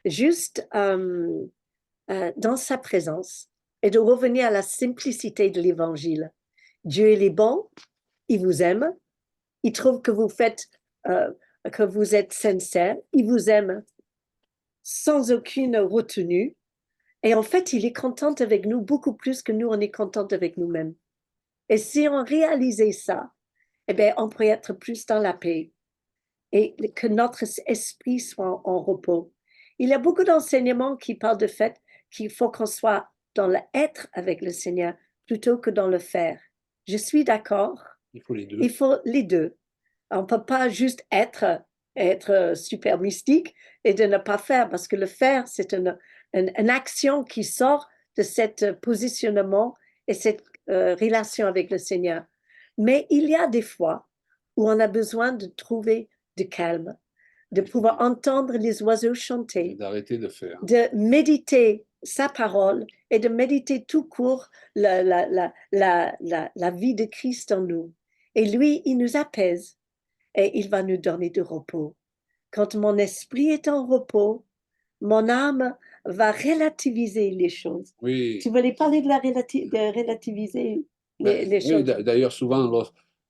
juste dans sa présence, et de revenir à la simplicité de l'Évangile. Dieu, il est bon, il vous aime, il trouve que vous faites, que vous êtes sincère, il vous aime sans aucune retenue. Et en fait, il est content avec nous beaucoup plus que nous, on est content avec nous-mêmes. Et si on réalisait ça, eh bien, on pourrait être plus dans la paix et que notre esprit soit en repos. Il y a beaucoup d'enseignements qui parlent du fait qu'il faut qu'on soit dans l'être avec le Seigneur plutôt que dans le faire. Je suis d'accord. Il faut les deux. Il faut les deux. On ne peut pas juste être super mystique et de ne pas faire, parce que le faire, c'est une action qui sort de ce positionnement et cette relation avec le Seigneur. Mais il y a des fois où on a besoin de trouver du calme, de pouvoir entendre les oiseaux chanter, d'arrêter de faire, de méditer sa parole et de méditer tout court la vie de Christ en nous. Et lui, il nous apaise et il va nous donner du repos. Quand mon esprit est en repos, mon âme va relativiser les choses. oui. Tu voulais parler de relativiser les choses? Oui, d'ailleurs, souvent,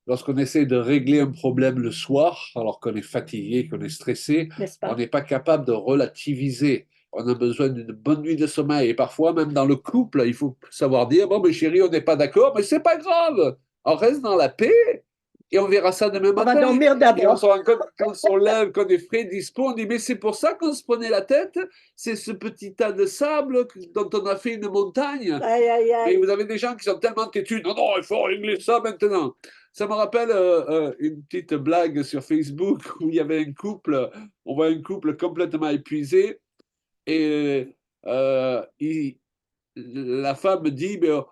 lorsqu'on essaie de régler un problème le soir, alors qu'on est fatigué, qu'on est stressé, N'est-ce on pas? n'est pas capable de relativiser. On a besoin d'une bonne nuit de sommeil. Et parfois, même dans le couple, il faut savoir dire, bon, mais chérie, on n'est pas d'accord, mais c'est pas grave. On reste dans la paix et on verra ça demain On va matin. dormir Et on d'abord. se rend compte quand on se lève, qu'on est frais, dispo, on dit mais c'est pour ça qu'on se prenait la tête, c'est ce petit tas de sable dont on a fait une montagne. Aïe, aïe, Mais aïe. vous avez des gens qui sont tellement têtus, non, non, il faut régler ça maintenant. Ça me rappelle une petite blague sur Facebook où il y avait un couple, on voit un couple complètement épuisé et la femme dit, ben,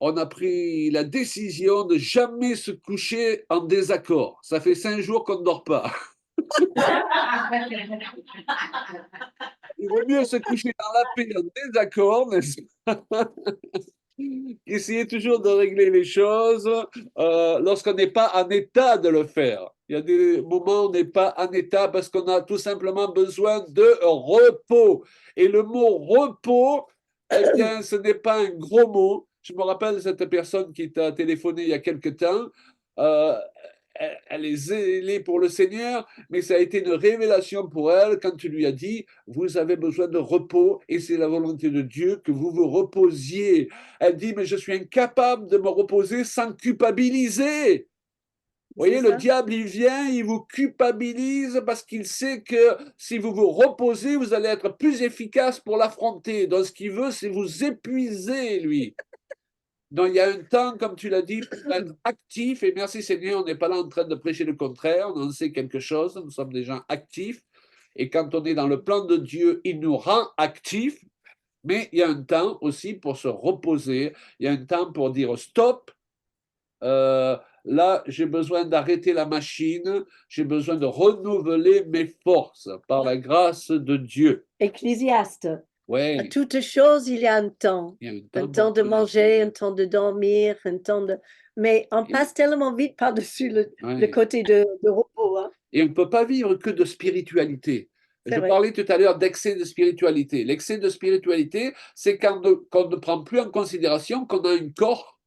on a pris la décision de jamais se coucher en désaccord. Ça fait 5 jours qu'on ne dort pas. Il vaut mieux se coucher dans la paix en désaccord, n'est-ce pas? Essayer toujours de régler les choses lorsqu'on n'est pas en état de le faire. Il y a des moments où on n'est pas en état parce qu'on a tout simplement besoin de repos. Et le mot repos, eh bien, ce n'est pas un gros mot. Je me rappelle de cette personne qui t'a téléphoné il y a quelque temps. Euh, elle est zélée pour le Seigneur, mais ça a été une révélation pour elle quand tu lui as dit, vous avez besoin de repos et c'est la volonté de Dieu que vous vous reposiez. Elle dit, mais je suis incapable de me reposer sans culpabiliser. Vous voyez, le diable, il vient, il vous culpabilise parce qu'il sait que si vous vous reposez, vous allez être plus efficace pour l'affronter. Donc, ce qu'il veut, c'est vous épuiser, lui. Donc, il y a un temps, comme tu l'as dit, pour être actif. Et merci Seigneur, on n'est pas là en train de prêcher le contraire. On en sait quelque chose. Nous sommes des gens actifs. Et quand on est dans le plan de Dieu, il nous rend actifs. Mais il y a un temps aussi pour se reposer. Il y a un temps pour dire stop. Là, j'ai besoin d'arrêter la machine. J'ai besoin de renouveler mes forces par la grâce de Dieu. Ecclésiaste. À Ouais, toutes choses, il y a un temps. il y a Un un temps de pour- manger, un temps de dormir, un temps de... Mais on passe tellement vite par-dessus le Ouais. côté de repos. Hein. Et on ne peut pas vivre que de spiritualité. C'est Je vrai. parlais tout à l'heure d'excès de spiritualité. L'excès de spiritualité, c'est quand qu'on ne prend plus en considération qu'on a un corps,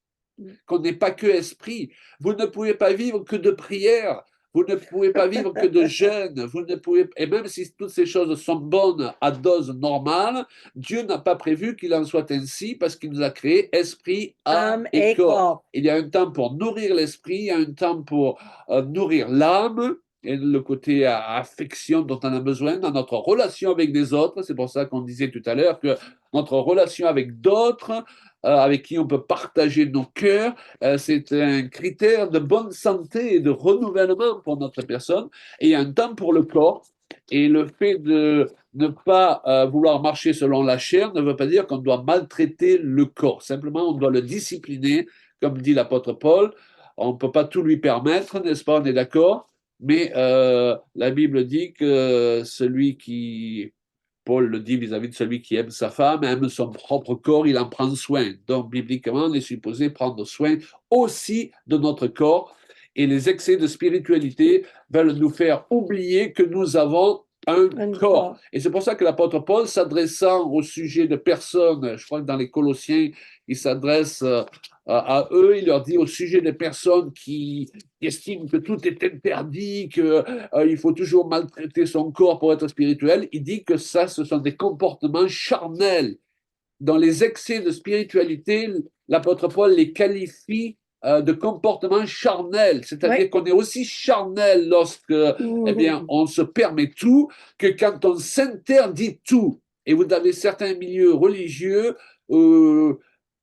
qu'on n'est pas que esprit. Vous ne pouvez pas vivre que de prière. Vous ne pouvez pas vivre que de jeûne. Vous ne pouvez, et même si toutes ces choses sont bonnes à dose normale, Dieu n'a pas prévu qu'il en soit ainsi parce qu'il nous a créé esprit, âme et corps. Il y a un temps pour nourrir l'esprit, il y a un temps pour nourrir l'âme et le côté affection dont on a besoin dans notre relation avec les autres. C'est pour ça qu'on disait tout à l'heure que notre relation avec d'autres, avec qui on peut partager nos cœurs, c'est un critère de bonne santé et de renouvellement pour notre personne. Et il y a un temps pour le corps. Et le fait de ne pas vouloir marcher selon la chair ne veut pas dire qu'on doit maltraiter le corps. Simplement, on doit le discipliner, comme dit l'apôtre Paul. On ne peut pas tout lui permettre, n'est-ce pas? On est d'accord? Mais la Bible dit que celui qui, Paul le dit vis-à-vis de celui qui aime sa femme, aime son propre corps, il en prend soin. Donc, bibliquement, on est supposé prendre soin aussi de notre corps. Et les excès de spiritualité veulent nous faire oublier que nous avons un corps. Et c'est pour ça que l'apôtre Paul, s'adressant au sujet de personnes, je crois que dans les Colossiens, il s'adresse à eux, il leur dit au sujet des personnes qui estiment que tout est interdit, qu'il faut toujours maltraiter son corps pour être spirituel, il dit que ça, ce sont des comportements charnels. Dans les excès de spiritualité, l'apôtre Paul les qualifie de comportements charnels, c'est-à-dire qu'on est aussi charnel lorsque, eh bien, on se permet tout que quand on s'interdit tout. Et vous avez certains milieux religieux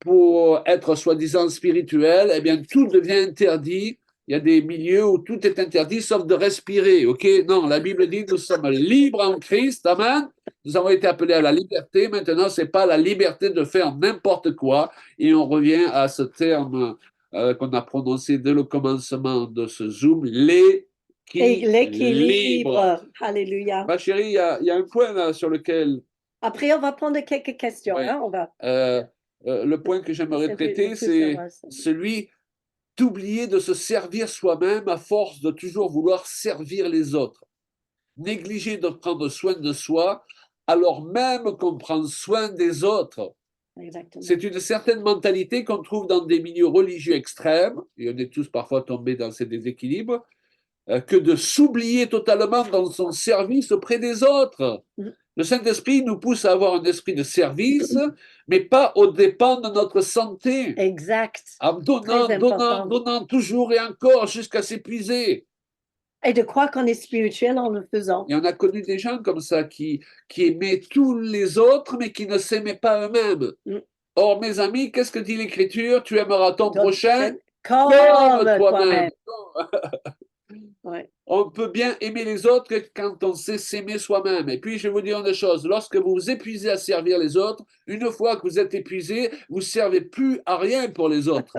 pour être soi-disant spirituel, eh bien, tout devient interdit. Il y a des milieux où tout est interdit sauf de respirer. Ok? Non, la Bible dit nous sommes libres en Christ. Amen. Nous avons été appelés à la liberté. Maintenant, ce n'est pas la liberté de faire n'importe quoi. Et on revient à ce terme qu'on a prononcé dès le commencement de ce Zoom, l'équilibre. Alléluia. Ma chérie, il y a un point là sur lequel... Après, on va prendre quelques questions. Ouais. Hein, on va... le point que j'aimerais traiter, c'est celui d'oublier de se servir soi-même à force de toujours vouloir servir les autres. Négliger de prendre soin de soi alors même qu'on prend soin des autres. C'est une certaine mentalité qu'on trouve dans des milieux religieux extrêmes, et on est tous parfois tombés dans ces déséquilibres, que de s'oublier totalement dans son service auprès des autres. Le Saint-Esprit nous pousse à avoir un esprit de service, mais pas aux dépens de notre santé, Exact. en donnant, Très donnant, important. donnant toujours et encore jusqu'à s'épuiser. Et de croire qu'on est spirituel en le faisant. Et on a connu des gens comme ça qui aimaient tous les autres, mais qui ne s'aimaient pas eux-mêmes. Mm. Or, mes amis, qu'est-ce que dit l'Écriture? Tu aimeras ton prochain Comme comme toi-même. toi-même. Ouais. On peut bien aimer les autres que quand on sait s'aimer soi-même. Et puis, je vais vous dire une chose, lorsque vous vous épuisez à servir les autres, une fois que vous êtes épuisé, vous ne servez plus à rien pour les autres.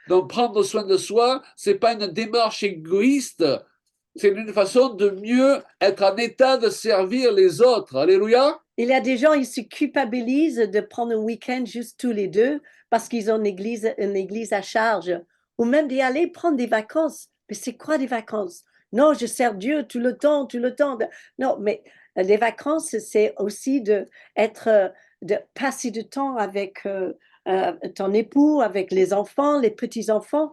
Donc, prendre soin de soi, ce n'est pas une démarche égoïste, c'est une façon de mieux être en état de servir les autres. Alléluia. Il y a des gens, ils se culpabilisent de prendre un week-end juste tous les deux parce qu'ils ont une église à charge. Ou même d'y aller prendre des vacances. Mais c'est quoi des vacances? Non, je sers Dieu tout le temps, tout le temps. Non, mais les vacances, c'est aussi de passer du temps avec ton époux, avec les enfants, les petits-enfants.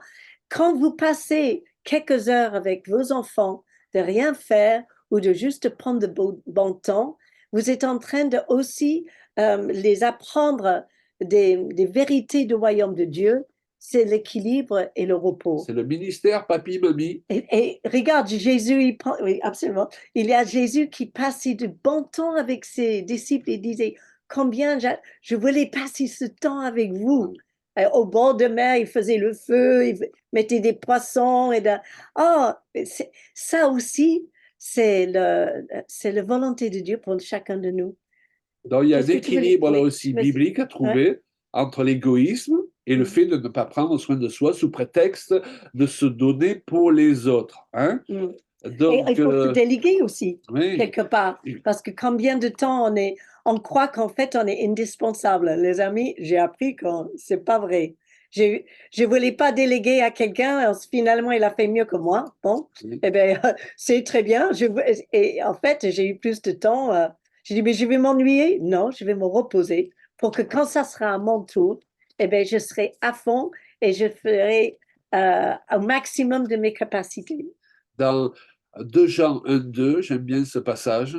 Quand vous passez quelques heures avec vos enfants, de rien faire ou de juste prendre de bon temps, vous êtes en train de aussi les apprendre des vérités du royaume de Dieu, c'est l'équilibre et le repos. C'est le ministère papi-mamie. Et regarde, Jésus, oui, absolument. Il y a Jésus qui passait du bon temps avec ses disciples et disait, combien je voulais passer ce temps avec vous. Au bord de mer, il faisait le feu, il mettait des poissons. Oh, ça aussi, c'est la volonté de Dieu pour chacun de nous. Donc, il y a un Qu'est-ce que tu veux- équilibre là oui, aussi vas-y. biblique à trouver entre l'égoïsme et le Mm. fait de ne pas prendre soin de soi sous prétexte de se donner pour les autres. Hein? Mm. Et Donc, il faut se déléguer aussi, oui. quelque part. Parce que combien de temps on croit qu'en fait, on est indispensable. Les amis, j'ai appris que c'est pas vrai. Je voulais pas déléguer à quelqu'un, finalement, il a fait mieux que moi. Bon, Oui. eh bien, c'est très bien. Et en fait, j'ai eu plus de temps. J'ai dit, mais je vais m'ennuyer. Non, je vais me reposer pour que quand ça sera à mon tour, eh bien, je serai à fond et je ferai au maximum de mes capacités. Dans 2 Jean 1,2, j'aime bien ce passage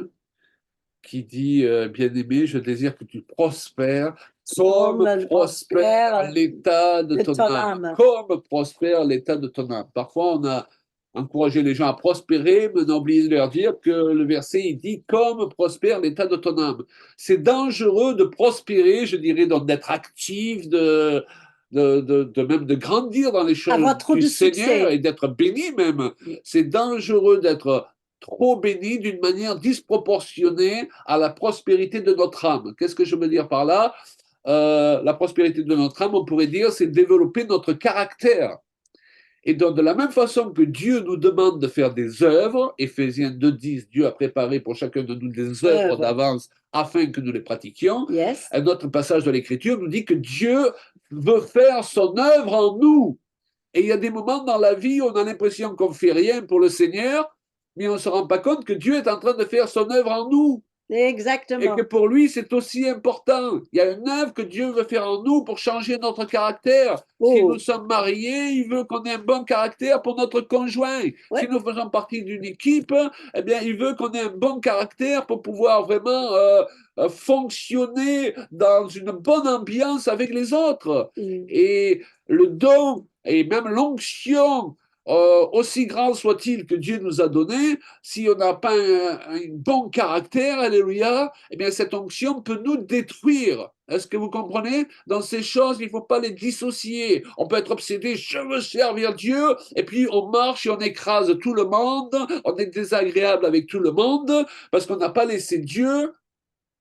qui dit bien-aimé, je désire que tu prospères comme prospère l'état de ton âme. Comme prospère l'état de ton âme. Parfois, on a encouragé les gens à prospérer, mais on a oublié de leur dire que le verset, il dit comme prospère l'état de ton âme. C'est dangereux de prospérer, je dirais, donc d'être actif, même de grandir dans les choses Avoir trop du de Seigneur succès. et d'être béni même. C'est dangereux d'être trop béni d'une manière disproportionnée à la prospérité de notre âme. Qu'est-ce que je veux dire par là? La prospérité de notre âme, on pourrait dire, c'est développer notre caractère. Et donc, de la même façon que Dieu nous demande de faire des œuvres, Éphésiens 2,10, Dieu a préparé pour chacun de nous des œuvres d'avance afin que nous les pratiquions. Yes. Un autre passage de l'Écriture nous dit que Dieu veut faire son œuvre en nous. Et il y a des moments dans la vie où on a l'impression qu'on ne fait rien pour le Seigneur, mais on ne se rend pas compte que Dieu est en train de faire son œuvre en nous. Exactement. Et que pour lui, c'est aussi important. Il y a une œuvre que Dieu veut faire en nous pour changer notre caractère. Si nous sommes mariés, il veut qu'on ait un bon caractère pour notre conjoint. Ouais. Si nous faisons partie d'une équipe, eh bien, il veut qu'on ait un bon caractère pour pouvoir vraiment fonctionner dans une bonne ambiance avec les autres. Et le don et même l'onction, aussi grand soit-il que Dieu nous a donné, si on n'a pas un bon caractère, alléluia, eh bien cette onction peut nous détruire. Est-ce que vous comprenez? Dans ces choses, il ne faut pas les dissocier. On peut être obsédé, je veux servir Dieu, et puis on marche et on écrase tout le monde, on est désagréable avec tout le monde, parce qu'on n'a pas laissé Dieu.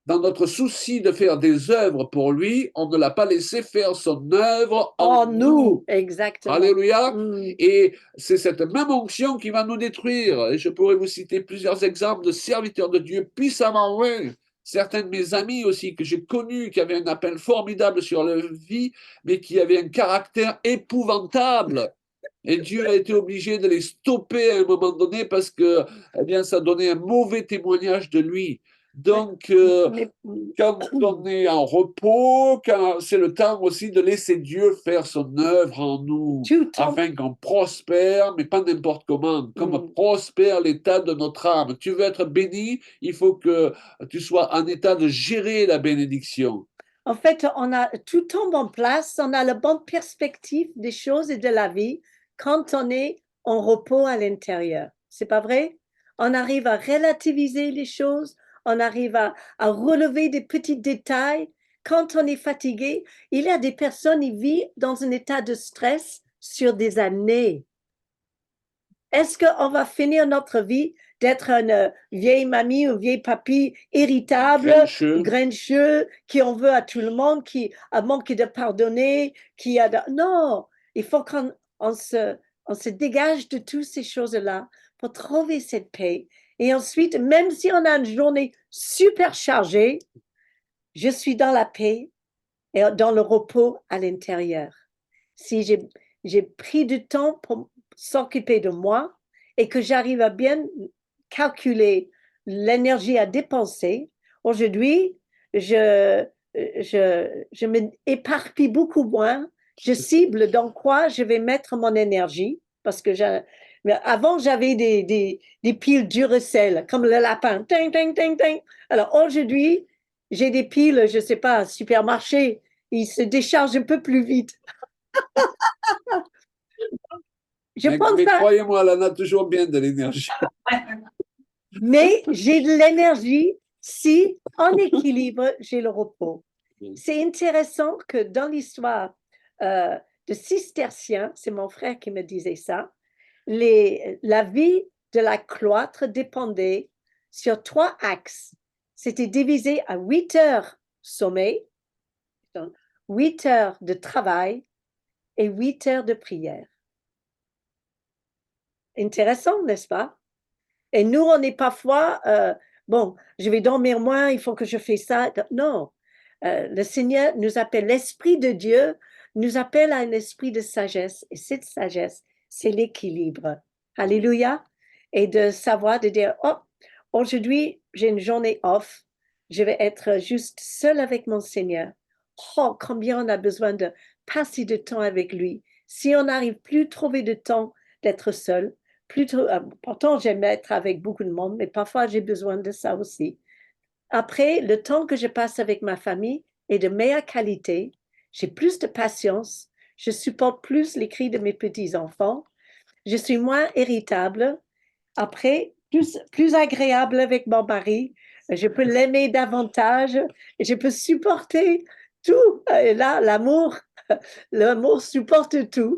Dans notre souci de faire des œuvres pour lui, on ne l'a pas laissé faire son œuvre en nous. Exactement. Alléluia. Et c'est cette même onction qui va nous détruire. Et je pourrais vous citer plusieurs exemples de serviteurs de Dieu puissamment loin. Certains de mes amis aussi que j'ai connus, qui avaient un appel formidable sur leur vie, mais qui avaient un caractère épouvantable. Et Dieu a été obligé de les stopper à un moment donné parce que, eh bien, ça donnait un mauvais témoignage de lui. Donc, Mais, quand on est en repos, c'est le temps aussi de laisser Dieu faire son œuvre en nous, tout tombe, afin qu'on prospère, mais pas n'importe comment, comme Mm. prospère l'état de notre âme. Tu veux être béni, il faut que tu sois en état de gérer la bénédiction. En fait, tout tombe en place, on a la bonne perspective des choses et de la vie quand on est en repos à l'intérieur. C'est pas vrai? On arrive à relativiser les choses, on arrive à relever des petits détails. Quand on est fatigué, il y a des personnes qui vivent dans un état de stress sur des années. Est-ce qu'on va finir notre vie d'être une vieille mamie ou vieille papy irritable, Grincheux. grincheux, qui en veut à tout le monde, qui a manqué de pardonner, Non, il faut on se dégage de toutes ces choses-là pour trouver cette paix. Et ensuite, même si on a une journée super chargée, je suis dans la paix et dans le repos à l'intérieur. Si j'ai pris du temps pour s'occuper de moi et que j'arrive à bien calculer l'énergie à dépenser, aujourd'hui, je m'éparpille beaucoup moins. Je cible dans quoi je vais mettre mon énergie parce que mais avant, j'avais des piles Duracell, comme le lapin. Ting, ting, ting, ting. Alors aujourd'hui, j'ai des piles, je ne sais pas, supermarché. Ils se déchargent un peu plus vite. Je pense Mais pas, croyez-moi, elle en a toujours bien de l'énergie. mais j'ai de l'énergie si, en équilibre, j'ai le repos. C'est intéressant que dans l'histoire euh, de Cisterciens, c'est mon frère qui me disait ça, la vie de la cloître dépendait sur 3 axes. C'était divisé à 8 heures sommeil, 8 heures de travail et 8 heures de prière. Intéressant, n'est-ce pas? Et nous, on est parfois, bon, je vais dormir moins, il faut que je fasse ça. Non, le Seigneur nous appelle, l'Esprit de Dieu nous appelle à un esprit de sagesse. Et cette sagesse, c'est l'équilibre. Alléluia. Et de savoir, de dire, oh, aujourd'hui, j'ai une journée off, je vais être juste seul avec mon Seigneur. Oh, combien on a besoin de passer de temps avec lui. Si on n'arrive plus à trouver de temps d'être seul, plutôt, pourtant j'aime être avec beaucoup de monde, mais parfois j'ai besoin de ça aussi. Après, le temps que je passe avec ma famille est de meilleure qualité, j'ai plus de patience, je supporte plus les cris de mes petits-enfants, je suis moins irritable, après, plus agréable avec mon mari, je peux l'aimer davantage, et je peux supporter tout. Et là, l'amour supporte tout.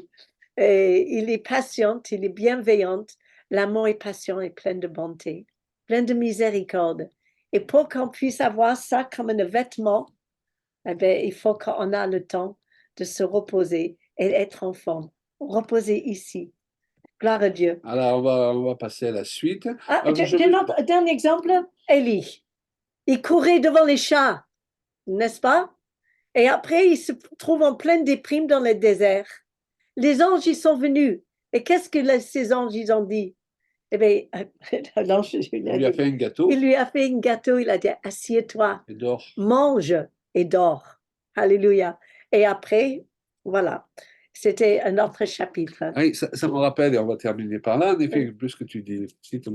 Et il est patient, il est bienveillant. L'amour est patient et plein de bonté, plein de miséricorde. Et pour qu'on puisse avoir ça comme un vêtement, eh bien, il faut qu'on ait le temps de se reposer et être en forme. Reposer ici. Gloire à Dieu. Alors, on va passer à la suite. Ah, Je d'un exemple, Élie. Il courait devant les chats, n'est-ce pas? Et après, il se trouve en pleine déprime dans le désert. Les anges y sont venus. Et qu'est-ce que ces anges ils ont dit? Eh bien, l'ange, il lui a fait un gâteau il lui a fait un gâteau. Il a dit, assieds-toi, et dort. mange et dors. Alléluia. Et après, voilà. C'était un autre chapitre. Oui, ça me rappelle, et on va terminer par là, en effet, puisque tu cites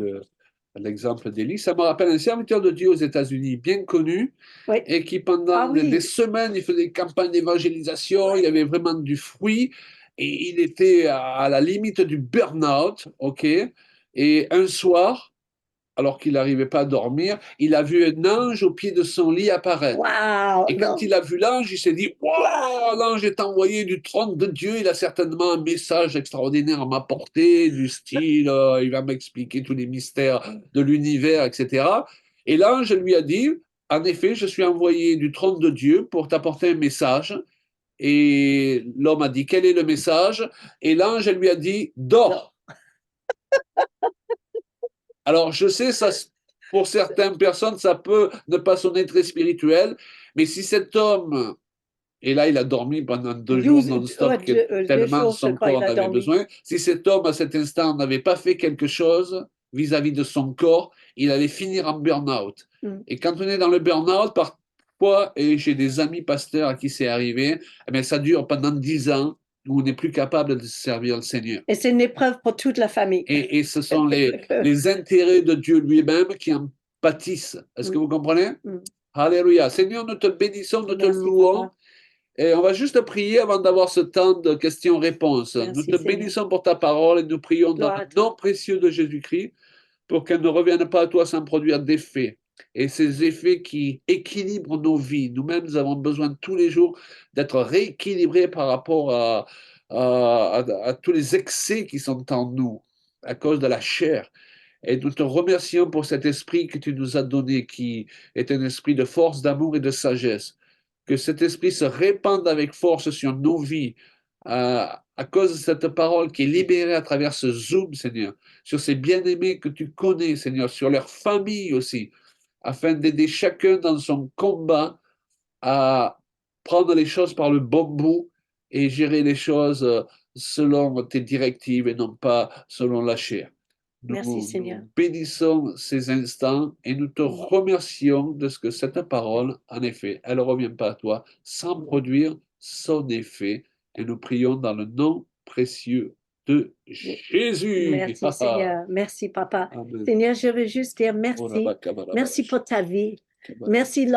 l'exemple d'Élie, ça me rappelle un serviteur de Dieu aux États-Unis bien connu, Oui. et qui pendant Ah oui. des semaines, il faisait des campagnes d'évangélisation, il avait vraiment du fruit, et il était à la limite du burn-out, ok? Et un soir, alors qu'il n'arrivait pas à dormir, il a vu un ange au pied de son lit apparaître. Waouh! Et quand Non. il a vu l'ange, il s'est dit, waouh, l'ange est envoyé du trône de Dieu, il a certainement un message extraordinaire à m'apporter, du style, il va m'expliquer tous les mystères de l'univers, etc. Et l'ange lui a dit, en effet, je suis envoyé du trône de Dieu pour t'apporter un message. Et l'homme a dit, quel est le message? Et l'ange lui a dit, dors. Alors, je sais, ça, pour certaines personnes, ça peut ne pas sonner très spirituel, mais si cet homme, et là, il a dormi pendant 2 jours non-stop, tellement jours, je son crois, corps il en a avait dormi. besoin, si cet homme, à cet instant, n'avait pas fait quelque chose vis-à-vis de son corps, il allait finir en burn-out. Mm. Et quand on est dans le burn-out, parfois, et j'ai des amis pasteurs à qui c'est arrivé, eh bien, ça dure pendant 10 ans où on n'est plus capable de servir le Seigneur. Et c'est une épreuve pour toute la famille. Et ce sont les intérêts de Dieu lui-même qui en pâtissent. Est-ce que Mm. vous comprenez? Mm. Alléluia. Seigneur, nous te bénissons, nous te Merci, louons. papa. Et on va juste prier avant d'avoir ce temps de questions-réponses. Merci, Nous te Seigneur. bénissons pour ta parole et nous prions dans Gloire à le toi. nom précieux de Jésus-Christ pour qu'elle ne revienne pas à toi sans produire d'effets. Et ces effets qui équilibrent nos vies. Nous-mêmes, nous avons besoin tous les jours d'être rééquilibrés par rapport à tous les excès qui sont en nous à cause de la chair. Et nous te remercions pour cet esprit que tu nous as donné, qui est un esprit de force, d'amour et de sagesse. Que cet esprit se répande avec force sur nos vies à cause de cette parole qui est libérée à travers ce Zoom, Seigneur, sur ces bien-aimés que tu connais, Seigneur, sur leur famille aussi, afin d'aider chacun dans son combat à prendre les choses par le bon bout et gérer les choses selon tes directives et non pas selon la chair. Merci, Nous Seigneur. bénissons ces instants et nous te remercions de ce que cette parole, en effet, elle ne revient pas à toi sans produire son effet. Et nous prions dans le nom précieux de Jésus. Merci, Seigneur. Merci, papa. Amen. Seigneur, je veux juste dire merci. Merci pour ta vie. Merci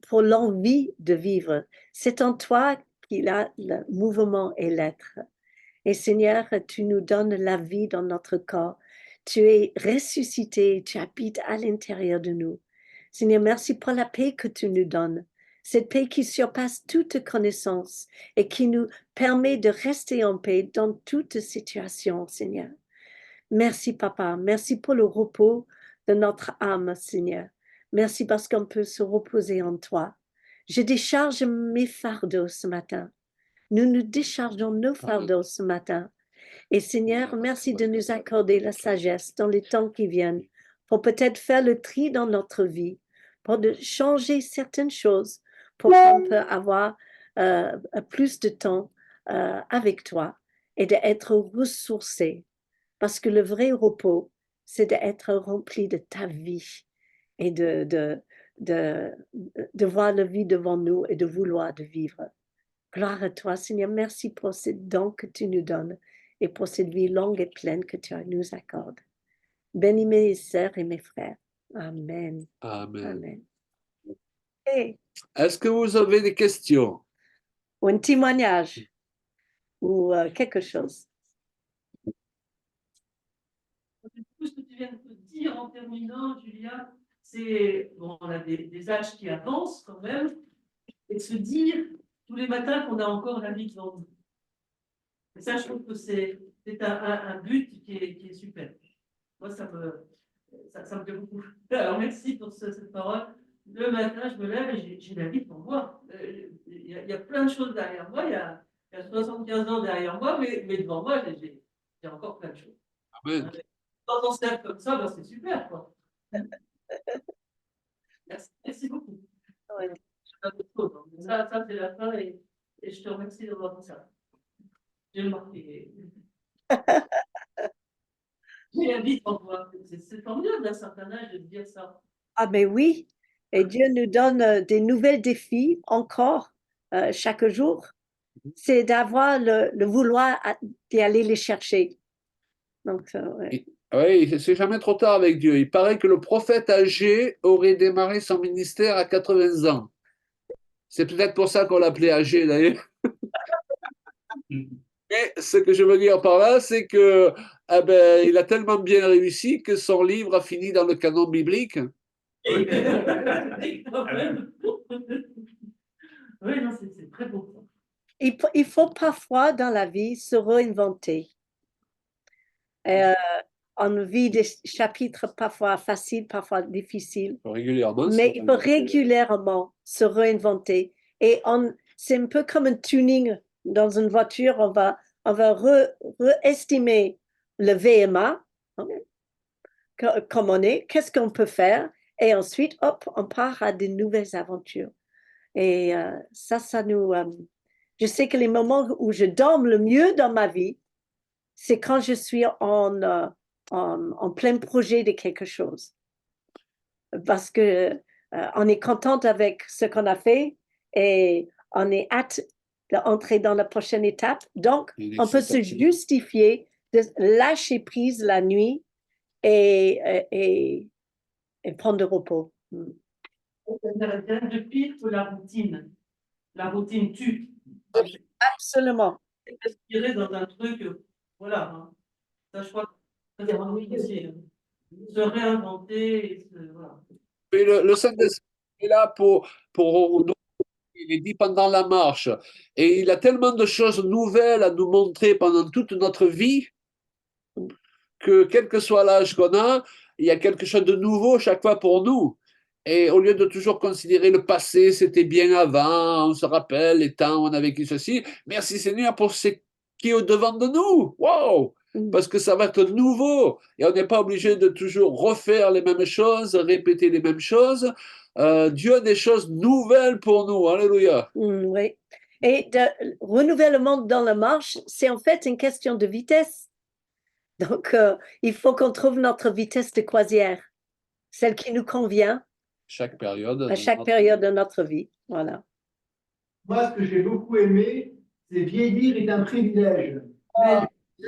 pour l'envie de vivre. C'est en toi qu'il a le mouvement et l'être. Et Seigneur, tu nous donnes la vie dans notre corps. Tu es ressuscité, tu habites à l'intérieur de nous. Seigneur, merci pour la paix que tu nous donnes. Cette paix qui surpasse toute connaissance et qui nous permet de rester en paix dans toute situation, Seigneur. Merci, Papa. Merci pour le repos de notre âme, Seigneur. Merci parce qu'on peut se reposer en toi. Je décharge mes fardeaux ce matin. Nous nous déchargeons nos fardeaux ce matin. Et Seigneur, merci de nous accorder la sagesse dans les temps qui viennent pour peut-être faire le tri dans notre vie, pour de changer certaines choses, pour qu'on peut avoir plus de temps avec toi et d'être ressourcé. Parce que le vrai repos, c'est d'être rempli de ta vie et de voir la vie devant nous et de vouloir de vivre. Gloire à toi, Seigneur. Merci pour ce don que tu nous donnes et pour cette vie longue et pleine que tu nous accordes. Bénis mes sœurs et mes frères. Amen. Amen. Amen. Hey, Est-ce que vous avez des questions? ou un témoignage ou quelque chose. Tout ce que tu viens de dire en terminant, Julia, c'est bon, on a des âges qui avancent quand même, et de se dire tous les matins qu'on a encore la vie devant nous. Et ça, je trouve que c'est un but qui est super. Moi, ça me plaît beaucoup. Alors, merci pour cette parole. Le matin, je me lève et j'ai la vie devant moi. Il y a plein de choses derrière moi. Il y a 75 ans derrière moi, mais devant moi, j'ai encore plein de choses. Amen. Quand on se lève comme ça, ben, c'est super, quoi. Merci beaucoup. Ouais. Ça, c'est la fin et je te remercie d'avoir fait ça. J'ai remarqué. J'ai la vie devant moi. C'est formidable d'un certain âge de dire ça. Ah, mais oui. Et Dieu nous donne des nouvelles défis encore chaque jour. C'est d'avoir le vouloir d'y aller les chercher. Donc, ouais. Oui, c'est jamais trop tard avec Dieu. Il paraît que le prophète âgé aurait démarré son ministère à 80 ans. C'est peut-être pour ça qu'on l'appelait âgé d'ailleurs. Mais ce que je veux dire par là, c'est que il a tellement bien réussi que son livre a fini dans le canon biblique. Oui, non, c'est très beau. Il faut parfois dans la vie se réinventer. On vit des chapitres parfois faciles, parfois difficiles, Régulièrement. mais il faut régulièrement se réinventer. Et c'est un peu comme un tuning dans une voiture. On va réestimer le VMA, comme on est, qu'est-ce qu'on peut faire, et ensuite, hop, on part à de nouvelles aventures. Et ça nous... je sais que les moments où je dors le mieux dans ma vie, c'est quand je suis en plein projet de quelque chose. Parce que on est contente avec ce qu'on a fait et on est hâte d'entrer dans la prochaine étape. Donc, Une on peut se excitation. justifier de lâcher prise la nuit et prendre du repos. Ça n'a rien de pire que la routine. La routine tue. Absolument. Respirer dans un truc, voilà. Hein. Ça, je crois que c'est vraiment aussi. Se réinventer. Et voilà. Et le Saint-Esprit est là pour nous. Il est dit pendant la marche. Et il a tellement de choses nouvelles à nous montrer pendant toute notre vie que quel que soit l'âge qu'on a, il y a quelque chose de nouveau chaque fois pour nous. Et au lieu de toujours considérer le passé, c'était bien avant, on se rappelle les temps où on a vécu ceci, merci Seigneur pour ce qui est au-devant de nous. Wow! Parce que ça va être nouveau. Et on n'est pas obligé de toujours refaire les mêmes choses, répéter les mêmes choses. Dieu a des choses nouvelles pour nous. Alléluia. Oui. Et le renouvellement dans la marche, c'est en fait une question de vitesse. Donc, il faut qu'on trouve notre vitesse de croisière, celle qui nous convient Chaque période. à chaque période de notre vie. Voilà. Moi, ce que j'ai beaucoup aimé, c'est vieillir est un privilège.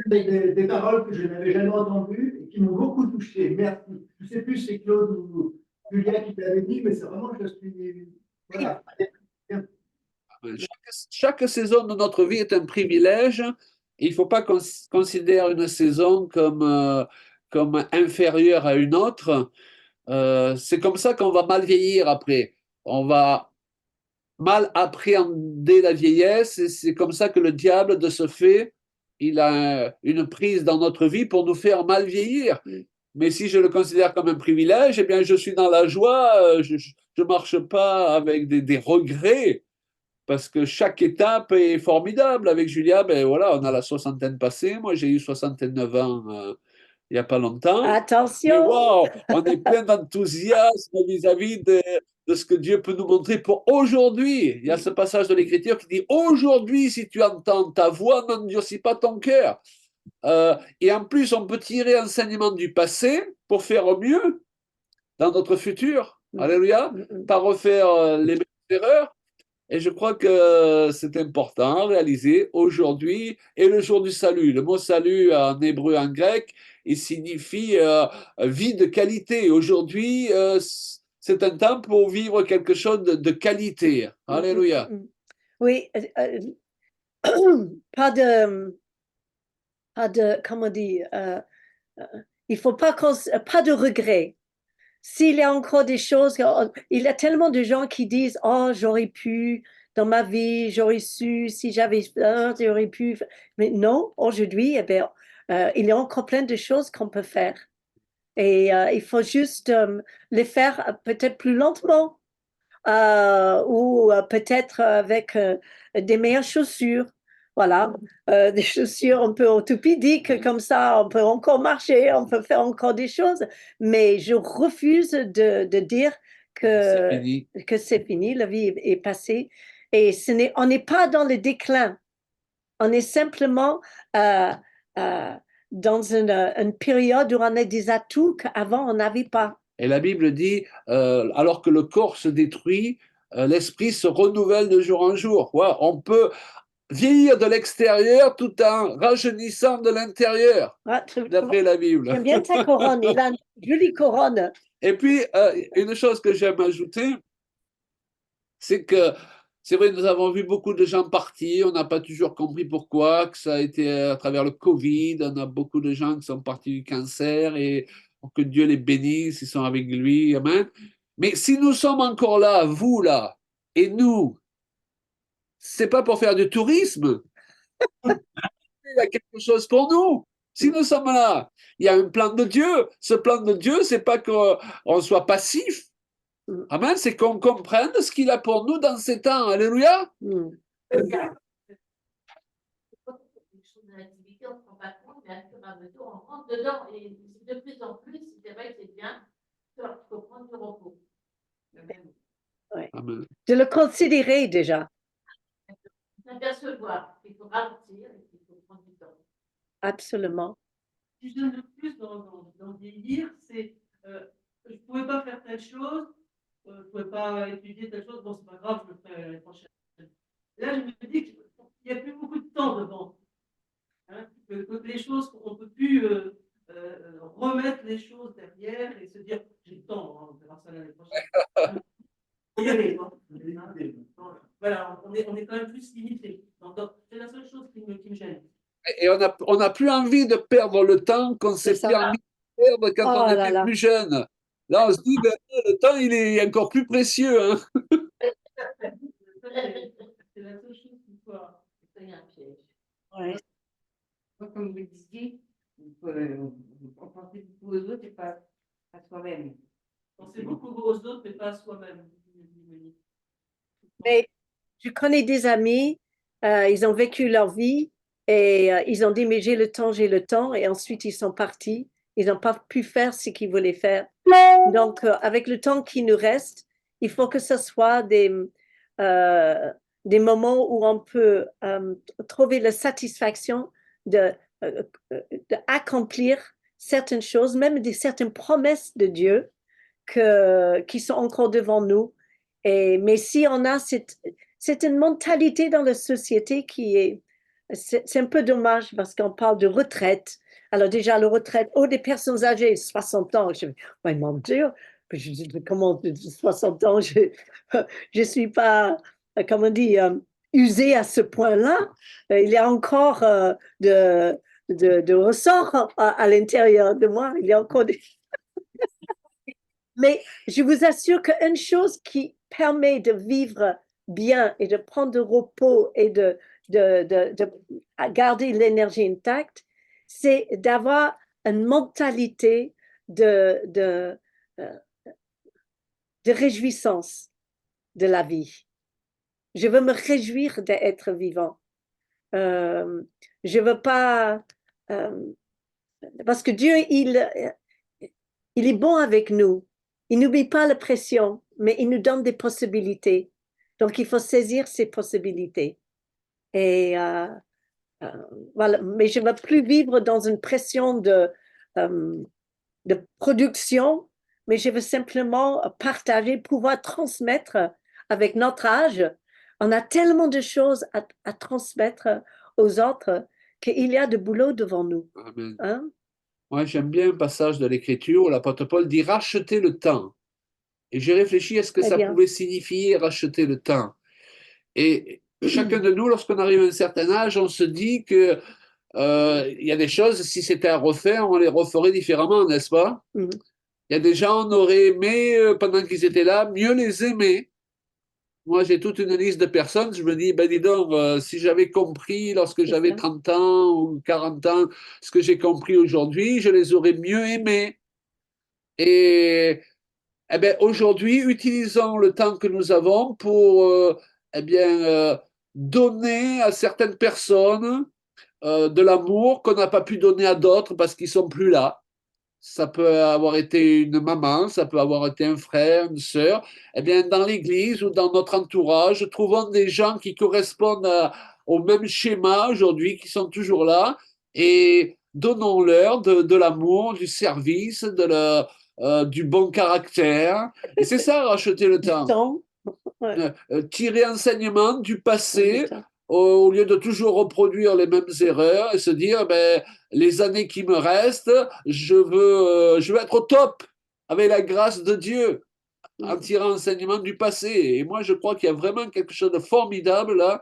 Des paroles que je n'avais jamais entendues et qui m'ont beaucoup touché. Merci. Je ne sais plus si c'est Claude ou Julia qui t'avait dit, mais c'est vraiment, je suis. Voilà. Chaque saison de notre vie est un privilège. Il ne faut pas considérer une saison comme inférieure à une autre. C'est comme ça qu'on va mal vieillir après. On va mal appréhender la vieillesse et c'est comme ça que le diable, de ce fait, il a une prise dans notre vie pour nous faire mal vieillir. Mais si je le considère comme un privilège, eh bien, je suis dans la joie, je ne marche pas avec des regrets parce que chaque étape est formidable. Avec Julia, ben voilà, on a la soixantaine passée. Moi, j'ai eu 69 ans il n'y a pas longtemps. Mais Attention! waouh, on est plein d'enthousiasme vis-à-vis de ce que Dieu peut nous montrer pour aujourd'hui. Il y a ce passage de l'Écriture qui dit aujourd'hui, si tu entends ta voix, n'endurcis pas ton cœur. Et en plus, on peut tirer enseignement du passé pour faire au mieux dans notre futur. Alléluia. Pas refaire les mêmes erreurs. Et je crois que c'est important à réaliser aujourd'hui est le jour du salut. Le mot salut en hébreu, en grec, il signifie vie de qualité. Aujourd'hui, c'est un temps pour vivre quelque chose de qualité. Alléluia. Oui, pas de, comment dire, il faut pas de regrets. S'il y a encore des choses, il y a tellement de gens qui disent, oh, j'aurais pu, dans ma vie, j'aurais su, si j'avais, j'aurais pu. Mais non, aujourd'hui, eh bien, il y a encore plein de choses qu'on peut faire. Et il faut juste les faire peut-être plus lentement ou peut-être avec des meilleures chaussures. Voilà, des chaussures un peu orthopédiques, comme ça, on peut encore marcher, on peut faire encore des choses, mais je refuse de dire que c'est fini, la vie est passée. Et on n'est pas dans le déclin, on est simplement euh, dans une période où on a des atouts qu'avant on n'avait pas. Et la Bible dit, alors que le corps se détruit, l'esprit se renouvelle de jour en jour. Ouais, on peut vieillir de l'extérieur tout en rajeunissant de l'intérieur, d'après la Bible. J'aime bien ta couronne, il a une jolie couronne. Et puis, une chose que j'aime ajouter, c'est que c'est vrai, nous avons vu beaucoup de gens partir, on n'a pas toujours compris pourquoi, que ça a été à travers le Covid, on a beaucoup de gens qui sont partis du cancer et que Dieu les bénisse, ils sont avec lui, amen. Mais si nous sommes encore là, vous là, et nous, c'est pas pour faire du tourisme, il y a quelque chose pour nous. Si nous sommes là, il y a un plan de Dieu. Ce plan de Dieu, c'est pas qu'on soit passif. Amen, c'est qu'on comprenne ce qu'il a pour nous dans ces temps. Alléluia. Des choses de l'activité, on ne se rend pas compte, mais à fur et à mesure, on rentre dedans. Et de plus en plus, c'est vrai que c'est bien, il faut prendre du repos. Ouais. Amen. De le considérer déjà. S'apercevoir qu'il faut ralentir et qu'il faut prendre du temps. Absolument. Si je donne de plus dans vieillir, c'est je ne pouvais pas faire telle chose, je ne pouvais pas étudier telle chose, bon, c'est pas grave, je le ferai l'année prochaine. Là, je me dis qu'il n'y a plus beaucoup de temps devant. Hein, que les choses, on ne peut plus remettre les choses derrière et se dire j'ai le temps, hein, on verra ça l'année prochaine. Faut y aller, hein. Voilà, on est quand même plus limité. Donc, c'est la seule chose qui me gêne. Et on n'a plus envie de perdre le temps qu'on C'est s'est ça. permis de perdre quand Oh on là était là. plus jeune. Là, on se dit, ben, le temps, il est encore plus précieux. Hein. C'est la seule chose qu'il faut. C'est un piège. Ouais. Comme vous disiez, on pensait beaucoup aux autres et pas à soi-même. Penser beaucoup aux autres, mais pas à soi-même. Mais je connais des amis, ils ont vécu leur vie et ils ont dit, mais j'ai le temps, et ensuite ils sont partis. Ils n'ont pas pu faire ce qu'ils voulaient faire. Donc, avec le temps qui nous reste, il faut que ce soit des moments où on peut trouver la satisfaction de, d'accomplir certaines choses, même certaines promesses de Dieu qui sont encore devant nous. Mais si on a c'est une mentalité dans la société c'est un peu dommage parce qu'on parle de retraite. Alors déjà, la retraite, des personnes âgées, 60 ans, oh, mon Dieu, comment 60 ans, je suis pas, comment on dit, usée à ce point-là. Il y a encore de ressorts à l'intérieur de moi. Il y a encore des... Mais je vous assure qu'une chose qui permet de vivre bien et de prendre de repos et de garder l'énergie intacte, c'est d'avoir une mentalité de, euh, de réjouissance de la vie. Je veux me réjouir d'être vivant. Je veux pas... euh, parce que Dieu, il est bon avec nous. Il n'oublie pas la pression, mais il nous donne des possibilités. Donc, il faut saisir ces possibilités. Et euh, voilà. Mais je ne veux plus vivre dans une pression de production, mais je veux simplement partager, pouvoir transmettre avec notre âge. On a tellement de choses à transmettre aux autres qu'il y a de boulot devant nous. Amen. Hein? Moi, j'aime bien un passage de l'Écriture où l'apôtre Paul dit racheter le temps. Et j'ai réfléchi à ce que Très ça bien. pouvait signifier racheter le temps. Et chacun de nous, lorsqu'on arrive à un certain âge, on se dit que il y a des choses, si c'était à refaire, on les referait différemment, n'est-ce pas? Mhm. Il y a des gens, on aurait aimé, pendant qu'ils étaient là, mieux les aimer. Moi, j'ai toute une liste de personnes, je me dis, ben dis donc, si j'avais compris lorsque C'est j'avais ça. 30 ans ou 40 ans, ce que j'ai compris aujourd'hui, je les aurais mieux aimés. Et eh ben, aujourd'hui, utilisons le temps que nous avons pour eh bien, donner à certaines personnes de l'amour qu'on n'a pas pu donner à d'autres parce qu'ils sont plus là. Ça peut avoir été une maman, ça peut avoir été un frère, une sœur. Eh bien, dans l'église ou dans notre entourage, trouvons des gens qui correspondent au même schéma aujourd'hui, qui sont toujours là, et donnons-leur de l'amour, du service, du bon caractère. Et c'est ça, racheter le Du temps. temps. Ouais. Tirer enseignement du Du passé temps. au lieu de toujours reproduire les mêmes erreurs et se dire ben, les années qui me restent, je veux être au top avec la grâce de Dieu en tirant enseignement du passé. Et moi, je crois qu'il y a vraiment quelque chose de formidable là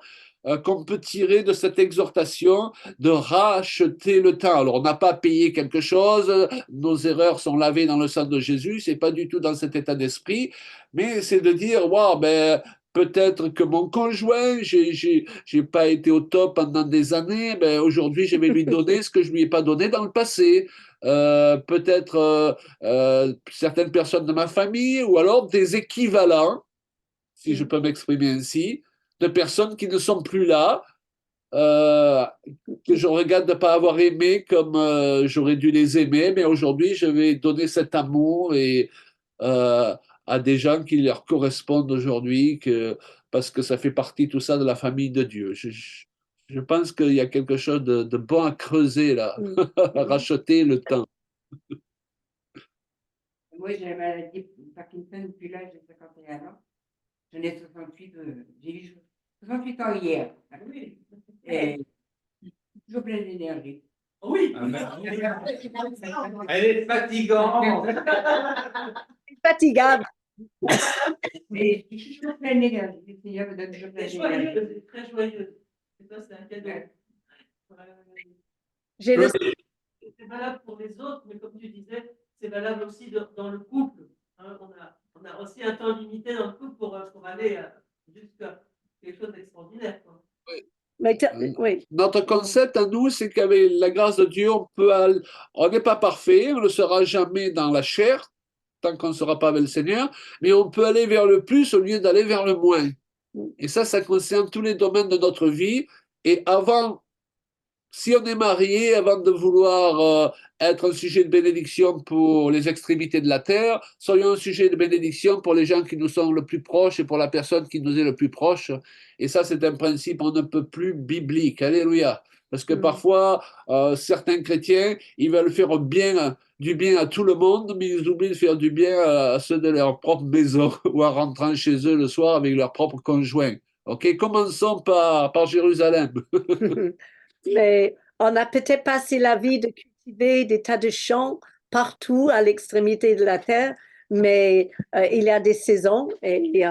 qu'on peut tirer de cette exhortation de racheter le temps. Alors, on n'a pas payé quelque chose, nos erreurs sont lavées dans le sang de Jésus, c'est pas du tout dans cet état d'esprit, mais c'est de dire, waouh, ben, peut-être que mon conjoint, j'ai pas été au top pendant des années, ben, aujourd'hui, je vais lui donner ce que je lui ai pas donné dans le passé. Peut-être certaines personnes de ma famille ou alors des équivalents, si je peux m'exprimer ainsi, de personnes qui ne sont plus là, euh, que je regrette de ne pas avoir aimé comme j'aurais dû les aimer, mais aujourd'hui je vais donner cet amour euh, à des gens qui leur correspondent aujourd'hui, parce que ça fait partie tout ça de la famille de Dieu. Je pense qu'il y a quelque chose de bon à creuser là, à racheter le temps. Moi, j'ai la maladie de Parkinson depuis l'âge de 51 ans. J'en ai 68, j'ai eu 68 ans hier. Oui. Et toujours plein d'énergie. Oui. Elle est fatigante. Fatigable. Mais je suis toujours plein d'énergie. Le Seigneur me donne toujours plein C'est d'énergie. joyeux, c'est très joyeux. Et ça, c'est un cadeau. J'ai le C'est valable pour les autres, mais comme tu disais, c'est valable aussi dans le couple. Hein. On a aussi un temps limité dans le couple pour aller jusqu'à quelque chose d'extraordinaire. Quoi. mais oui. Notre concept à nous, c'est qu'avec la grâce de Dieu, on n'est pas parfait, on ne sera jamais dans la chair, tant qu'on ne sera pas avec le Seigneur, mais on peut aller vers le plus au lieu d'aller vers le moins. Et ça concerne tous les domaines de notre vie. Et avant, si on est marié, avant de vouloir être un sujet de bénédiction pour les extrémités de la terre, soyons un sujet de bénédiction pour les gens qui nous sont le plus proches et pour la personne qui nous est le plus proche. Et ça, c'est un principe on ne peut plus biblique. Alléluia. Parce que parfois, certains chrétiens, ils veulent faire du bien à tout le monde, mais ils oublient de faire du bien à ceux de leur propre maison ou en rentrant chez eux le soir avec leur propre conjoint. OK, commençons par Jérusalem. Mais on a peut-être passé la vie de cultiver des tas de champs partout à l'extrémité de la terre, mais il y a des saisons et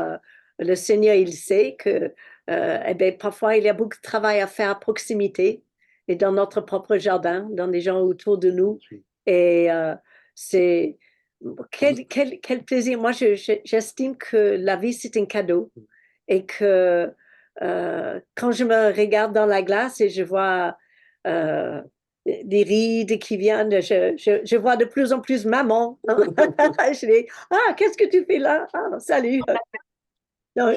le Seigneur, il sait que eh bien, parfois il y a beaucoup de travail à faire à proximité et dans notre propre jardin, dans les gens autour de nous. Et c'est quel plaisir. Moi, j'estime que la vie, c'est un cadeau et que quand je me regarde dans la glace et je vois des rides qui viennent, je vois de plus en plus maman. Je dis, ah, qu'est-ce que tu fais là? Ah, salut. Non,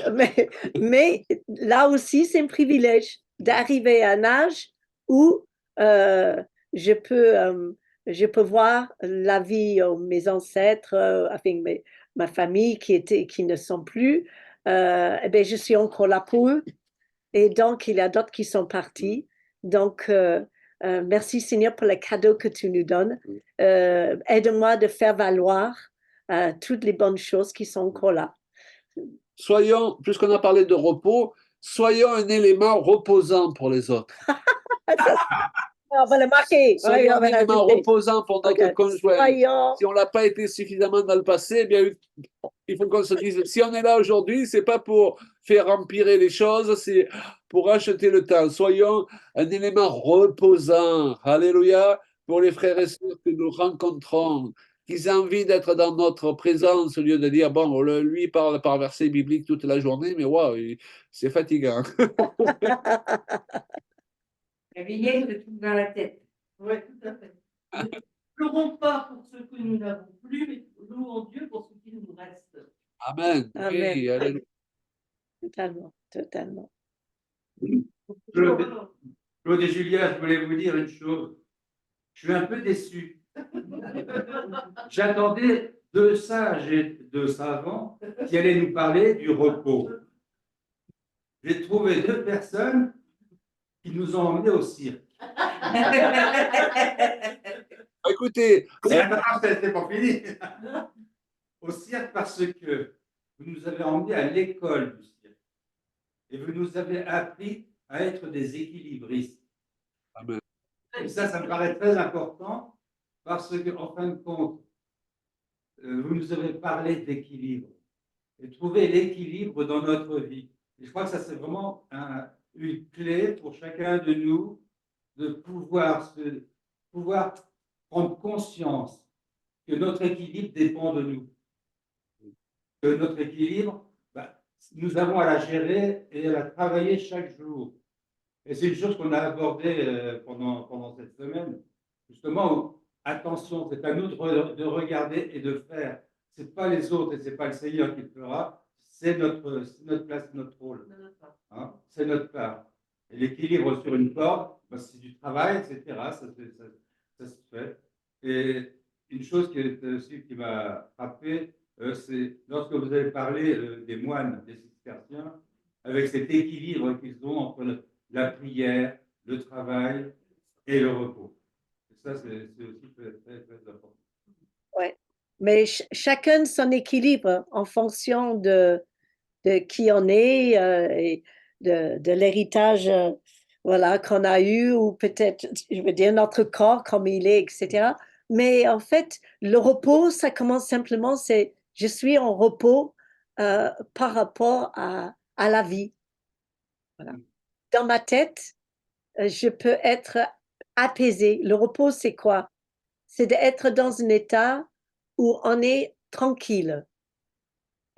mais là aussi, c'est un privilège d'arriver à un âge où euh, je peux, euh, je peux voir la vie de mes ancêtres, avec ma famille qui ne sont plus. Eh bien, je suis encore là pour eux. Et donc, il y a d'autres qui sont partis. Donc, merci Seigneur pour le cadeau que tu nous donnes. Aide-moi de faire valoir toutes les bonnes choses qui sont encore là. Soyons, puisqu'on a parlé de repos, soyons un élément reposant pour les autres. On va le marquer. Soyons un élément reposant pour notre Okay. conjoint. Soyons. Si on ne l'a pas été suffisamment dans le passé, eh bien, il faut qu'on se dise, si on est là aujourd'hui, ce n'est pas pour faire empirer les choses, c'est pour acheter le temps. Soyons un élément reposant. Alléluia. Pour les frères et sœurs que nous rencontrons, qu'ils aient envie d'être dans notre présence au lieu de dire, bon, lui parle par verset biblique toute la journée, mais waouh, c'est fatigant. La vieillesse se trouve dans la tête. Oui, tout à fait. Ne pleurons pas pour ce que nous n'avons plus, mais louons Dieu pour ce qui nous reste. Amen. Amen. Oui, alléluia. Totalement, totalement. Claude et Julia, je voulais vous dire une chose. Je suis un peu déçu. J'attendais deux sages et deux savants qui allaient nous parler du repos. J'ai trouvé deux personnes qui nous ont emmenés au cirque. Écoutez, C'est pas fini. Au cirque parce que vous nous avez emmenés à l'école du cirque. Et vous nous avez appris à être des équilibristes. Amen. Et ça me paraît très important parce qu'en fin de compte, vous nous avez parlé d'équilibre et trouver l'équilibre dans notre vie. Et je crois que ça, c'est vraiment une clé pour chacun de nous de pouvoir prendre conscience que notre équilibre dépend de nous. Que notre équilibre, nous avons à la gérer et à la travailler chaque jour. Et c'est une chose qu'on a abordée pendant cette semaine, justement, où, attention, c'est à nous de regarder et de faire. Ce n'est pas les autres et ce n'est pas le Seigneur qui le fera, c'est notre place, notre rôle. Hein, c'est notre part. Et l'équilibre sur une corde, c'est du travail, etc. Ça se fait. Et une chose qui m'a frappé, c'est lorsque vous avez parlé des moines, des cisterciens, avec cet équilibre qu'ils ont entre la prière, le travail et le repos. Et ça, c'est aussi très, très, très important. Ouais. Mais chacun son équilibre en fonction de qui on est et de l'héritage voilà, qu'on a eu, ou peut-être, je veux dire, notre corps comme il est, etc. Mais en fait, le repos, ça commence simplement, c'est je suis en repos par rapport à la vie. Voilà. Dans ma tête, je peux être apaisée. Le repos, c'est quoi? C'est d'être dans un état où on est tranquille.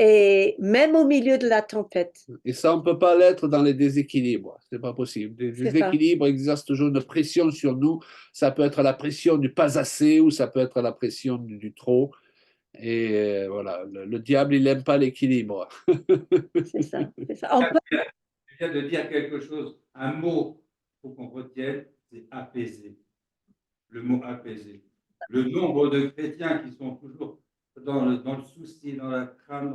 Et même au milieu de la tempête. Et ça, on ne peut pas l'être dans les déséquilibres. Ce n'est pas possible. Les C'est ça. déséquilibres exercent toujours une pression sur nous. Ça peut être la pression du pas assez ou ça peut être la pression du trop. Et voilà, le diable, il n'aime pas l'équilibre. C'est ça. C'est ça. On peut- Tu viens de dire quelque chose, un mot faut qu'on retienne, c'est apaiser. Le mot apaiser. Le nombre de chrétiens qui sont toujours dans le souci, dans la crainte,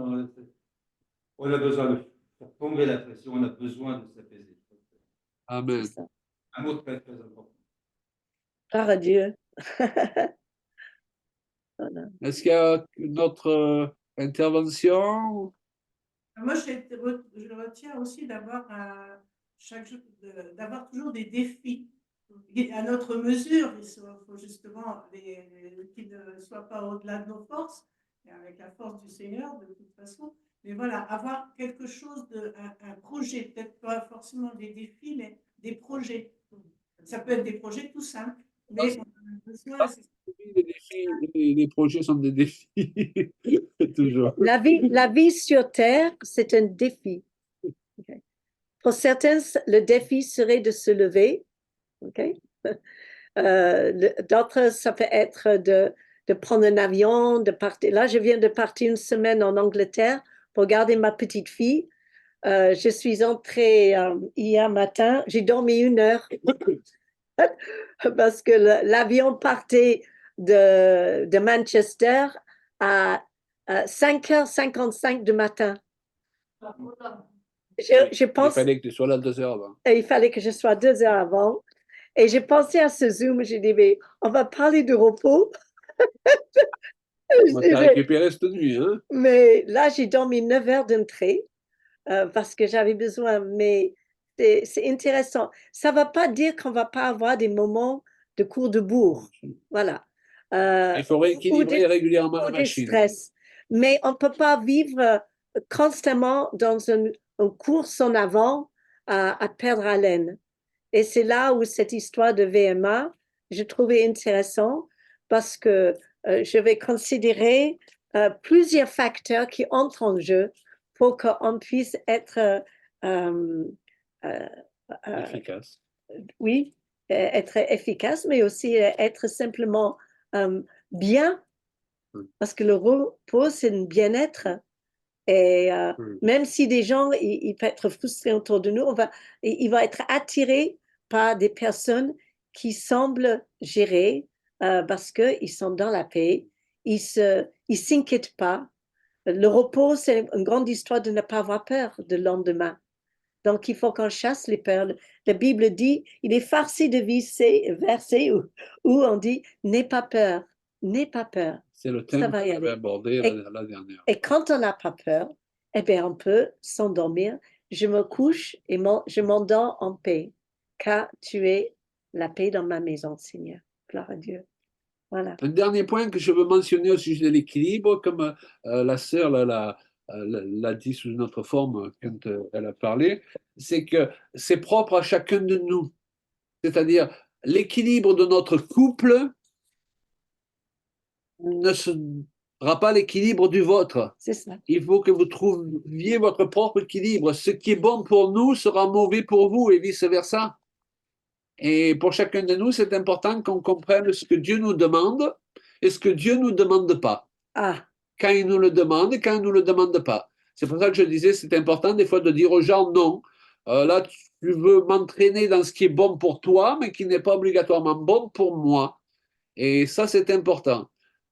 on a besoin de faire tomber la pression, on a besoin de s'apaiser. Amen. c'est ça. Un mot très, très important. Gloire à Dieu. Voilà. Est-ce qu'il y a une autre intervention? Moi, je retiens aussi d'avoir chaque jour, d'avoir toujours des défis à notre mesure. Il faut justement qu'ils ne soient pas au-delà de nos forces, et avec la force du Seigneur de toute façon. Mais voilà, avoir quelque chose un projet, peut-être pas forcément des défis, mais des projets. Ça peut être des projets tout simples, mais on a besoin. Les défis, les projets sont des défis. Toujours. La vie sur Terre, c'est un défi. Okay. Pour certains, le défi serait de se lever. Okay. D'autres, ça peut être de prendre un avion, de partir. Là, je viens de partir une semaine en Angleterre pour garder ma petite fille. Je suis entrée hier matin, j'ai dormi 1 heure parce que l'avion partait de Manchester à 5h55 du matin. Je Il pense, fallait que tu sois là 2 heures avant. il fallait que je sois 2 heures avant. Et j'ai pensé à ce Zoom, j'ai dit, mais on va parler de repos. On t'a récupéré cette nuit. Hein? Mais là, j'ai dormi 9 heures d'un trait parce que j'avais besoin. Mais c'est intéressant. Ça ne va pas dire qu'on ne va pas avoir des moments de cours de bourre. Voilà. Il faut rééquilibrer régulièrement la ou des machine. stress. Mais on ne peut pas vivre constamment dans une course en avant à perdre haleine. Et c'est là où cette histoire de VMA, je trouvais intéressant parce que je vais considérer plusieurs facteurs qui entrent en jeu pour qu'on puisse être Efficace. oui, être efficace, mais aussi être simplement bien, parce que le repos, c'est un bien-être. Et même si des gens, ils peuvent être frustrés autour de nous, il va être attiré par des personnes qui semblent gérer parce qu'ils sont dans la paix, ils s'inquiètent pas. Le repos, c'est une grande histoire de ne pas avoir peur de lendemain. Donc, il faut qu'on chasse les peurs. La Bible dit, il est farci de versets où on dit, n'aie pas peur, n'aie pas peur. C'est le thème que j'avais abordé la dernière. Et quand on n'a pas peur, eh bien, on peut s'endormir. Je me couche et je m'endors en paix, car tu es la paix dans ma maison, Seigneur. Gloire à Dieu. Voilà. Un dernier point que je veux mentionner au sujet de l'équilibre, comme la sœur l'a dit sous une autre forme quand elle a parlé, c'est que c'est propre à chacun de nous. C'est-à-dire, l'équilibre de notre couple ne sera pas l'équilibre du vôtre. C'est ça. Il faut que vous trouviez votre propre équilibre. Ce qui est bon pour nous sera mauvais pour vous et vice-versa. Et pour chacun de nous, c'est important qu'on comprenne ce que Dieu nous demande et ce que Dieu ne nous demande pas. Ah. Quand il nous le demande et quand il ne nous le demande pas. C'est pour ça que je disais, c'est important des fois de dire aux gens non. Là, tu veux m'entraîner dans ce qui est bon pour toi, mais qui n'est pas obligatoirement bon pour moi. Et ça, c'est important.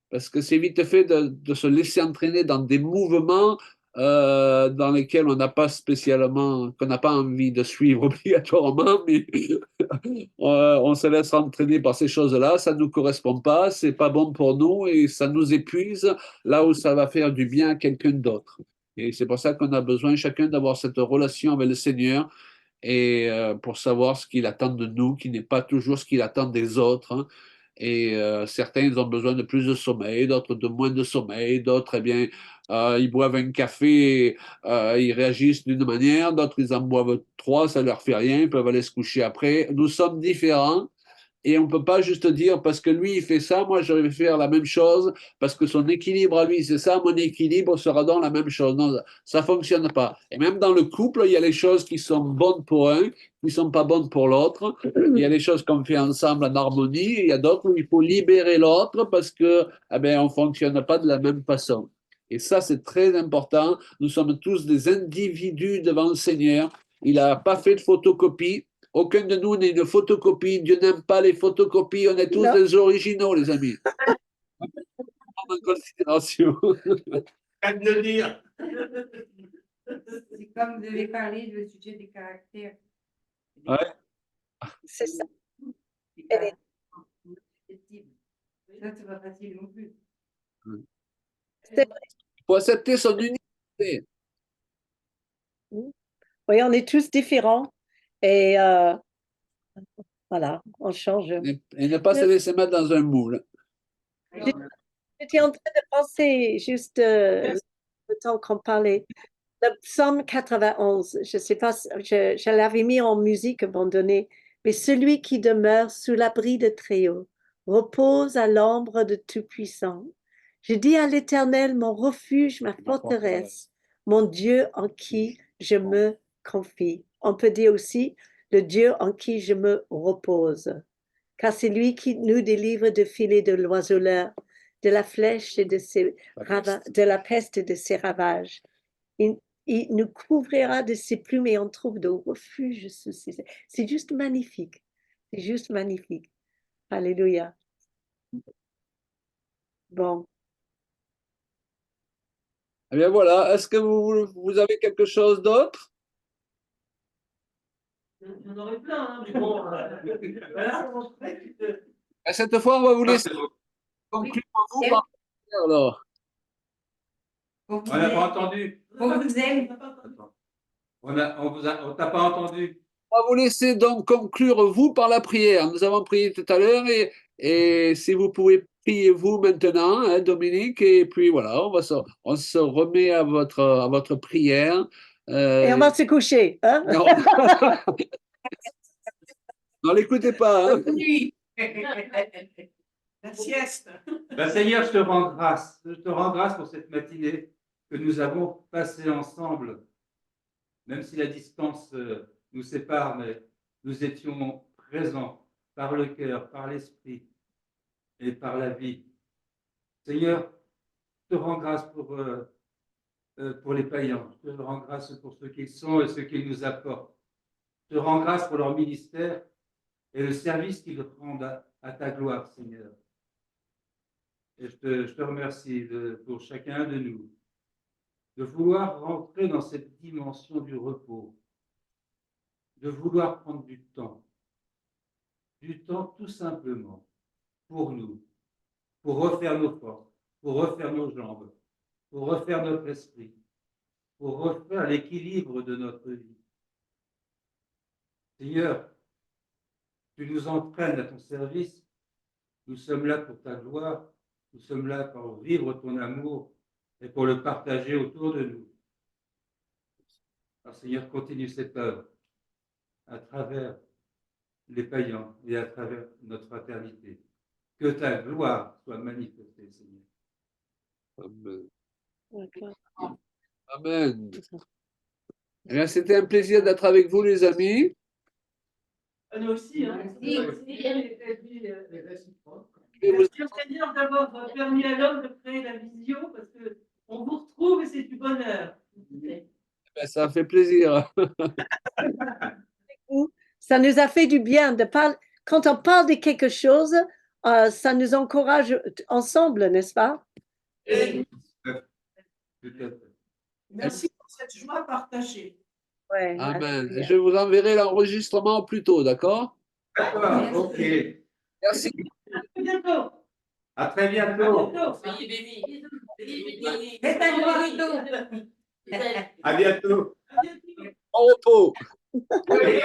Parce que c'est vite fait de se laisser entraîner dans des mouvements dans lesquels on n'a pas spécialement, qu'on n'a pas envie de suivre obligatoirement, mais on se laisse entraîner par ces choses-là, ça ne nous correspond pas, c'est pas bon pour nous et ça nous épuise là où ça va faire du bien à quelqu'un d'autre. Et c'est pour ça qu'on a besoin chacun d'avoir cette relation avec le Seigneur et pour savoir ce qu'il attend de nous, qui n'est pas toujours ce qu'il attend des autres, hein. Et certains, ils ont besoin de plus de sommeil, d'autres de moins de sommeil, d'autres, eh bien, ils boivent un café, ils réagissent d'une manière, d'autres, ils en boivent trois, ça leur fait rien, ils peuvent aller se coucher après. Nous sommes différents. Et on ne peut pas juste dire parce que lui il fait ça, moi je vais faire la même chose, parce que son équilibre à lui c'est ça, mon équilibre sera donc la même chose. Non, ça ne fonctionne pas. Et même dans le couple, il y a les choses qui sont bonnes pour un, qui ne sont pas bonnes pour l'autre. Il y a les choses qu'on fait ensemble en harmonie, et il y a d'autres où il faut libérer l'autre parce que eh ben, on ne fonctionne pas de la même façon. Et ça, c'est très important. Nous sommes tous des individus devant le Seigneur. Il n'a pas fait de photocopie. Aucun de nous n'est une photocopie. Dieu n'aime pas les photocopies. On est tous Non. des originaux, les amis. En considération. Qu'à de le dire. C'est comme vous avez parlé du sujet des caractères. Ouais. C'est ça. Des caractères susceptibles. Ça, c'est pas facile non plus. C'est Il faut accepter son unicité. Oui, on est tous différents et voilà, on change. Et ne pas se laisser mettre dans un moule. J'étais en train de penser, juste le temps qu'on parlait, le psaume 91, je ne sais pas, je l'avais mis en musique abandonnée, mais celui qui demeure sous l'abri de Très-Haut repose à l'ombre de Tout-Puissant. Je dis à l'Éternel, mon refuge, ma forteresse, mon Dieu en qui je me confie. On peut dire aussi le Dieu en qui je me repose, car c'est lui qui nous délivre de filets de l'oiseleur, de la flèche et de la peste et de ses ravages. Il nous couvrira de ses plumes et on trouve de refuge sous ses ailes. C'est juste magnifique. C'est juste magnifique. Alléluia. Bon. Eh bien voilà. Est-ce que vous avez quelque chose d'autre? Il y en aurait plein, hein, mais bon, voilà. Et cette fois, on va vous laisser conclure vous par alors. On On n'a pas entendu. On vous aime. On t'a pas entendu. On va vous laisser donc conclure vous par la prière. Nous avons prié tout à l'heure et si vous pouvez prier vous maintenant, hein, Dominique, et puis voilà, on se remet à votre prière. Et on va se coucher. Hein? Non, non, l'écoutez pas. Hein. La sieste. Ben, Seigneur, je te rends grâce. Je te rends grâce pour cette matinée que nous avons passée ensemble. Même si la distance nous sépare, mais nous étions présents par le cœur, par l'esprit et par la vie. Seigneur, je te rends grâce pour les païens. Je te rends grâce pour ce qu'ils sont et ce qu'ils nous apportent. Je te rends grâce pour leur ministère et le service qu'ils rendent à ta gloire, Seigneur. Et je te remercie pour chacun de nous de vouloir rentrer dans cette dimension du repos, de vouloir prendre du temps tout simplement pour nous, pour refaire nos forces, pour refaire nos jambes, pour refaire notre esprit, pour refaire l'équilibre de notre vie. Seigneur, tu nous entraînes à ton service, nous sommes là pour ta gloire, nous sommes là pour vivre ton amour et pour le partager autour de nous. Alors, Seigneur, continue cette œuvre à travers les païens et à travers notre fraternité. Que ta gloire soit manifestée, Seigneur. Amen. Amen. Eh bien, c'était un plaisir d'être avec vous, les amis. Nous aussi, hein. Merci. Merci au Seigneur d'avoir permis à l'homme de créer la vision parce qu'on vous retrouve et c'est du bonheur. Ben, ça fait plaisir. Ça nous a fait du bien de parler. Quand on parle de quelque chose, ça nous encourage ensemble, n'est-ce pas? Tout à fait. Merci pour cette joie partagée. Ouais, Amen. alléluia. Je vous enverrai l'enregistrement plus tôt, d'accord? D'accord, ok. Merci. À bientôt. À très À bientôt. bientôt. Soyez bénis. Soyez bénis. C'est un joie. À bientôt. À bientôt. Au repos. Oui.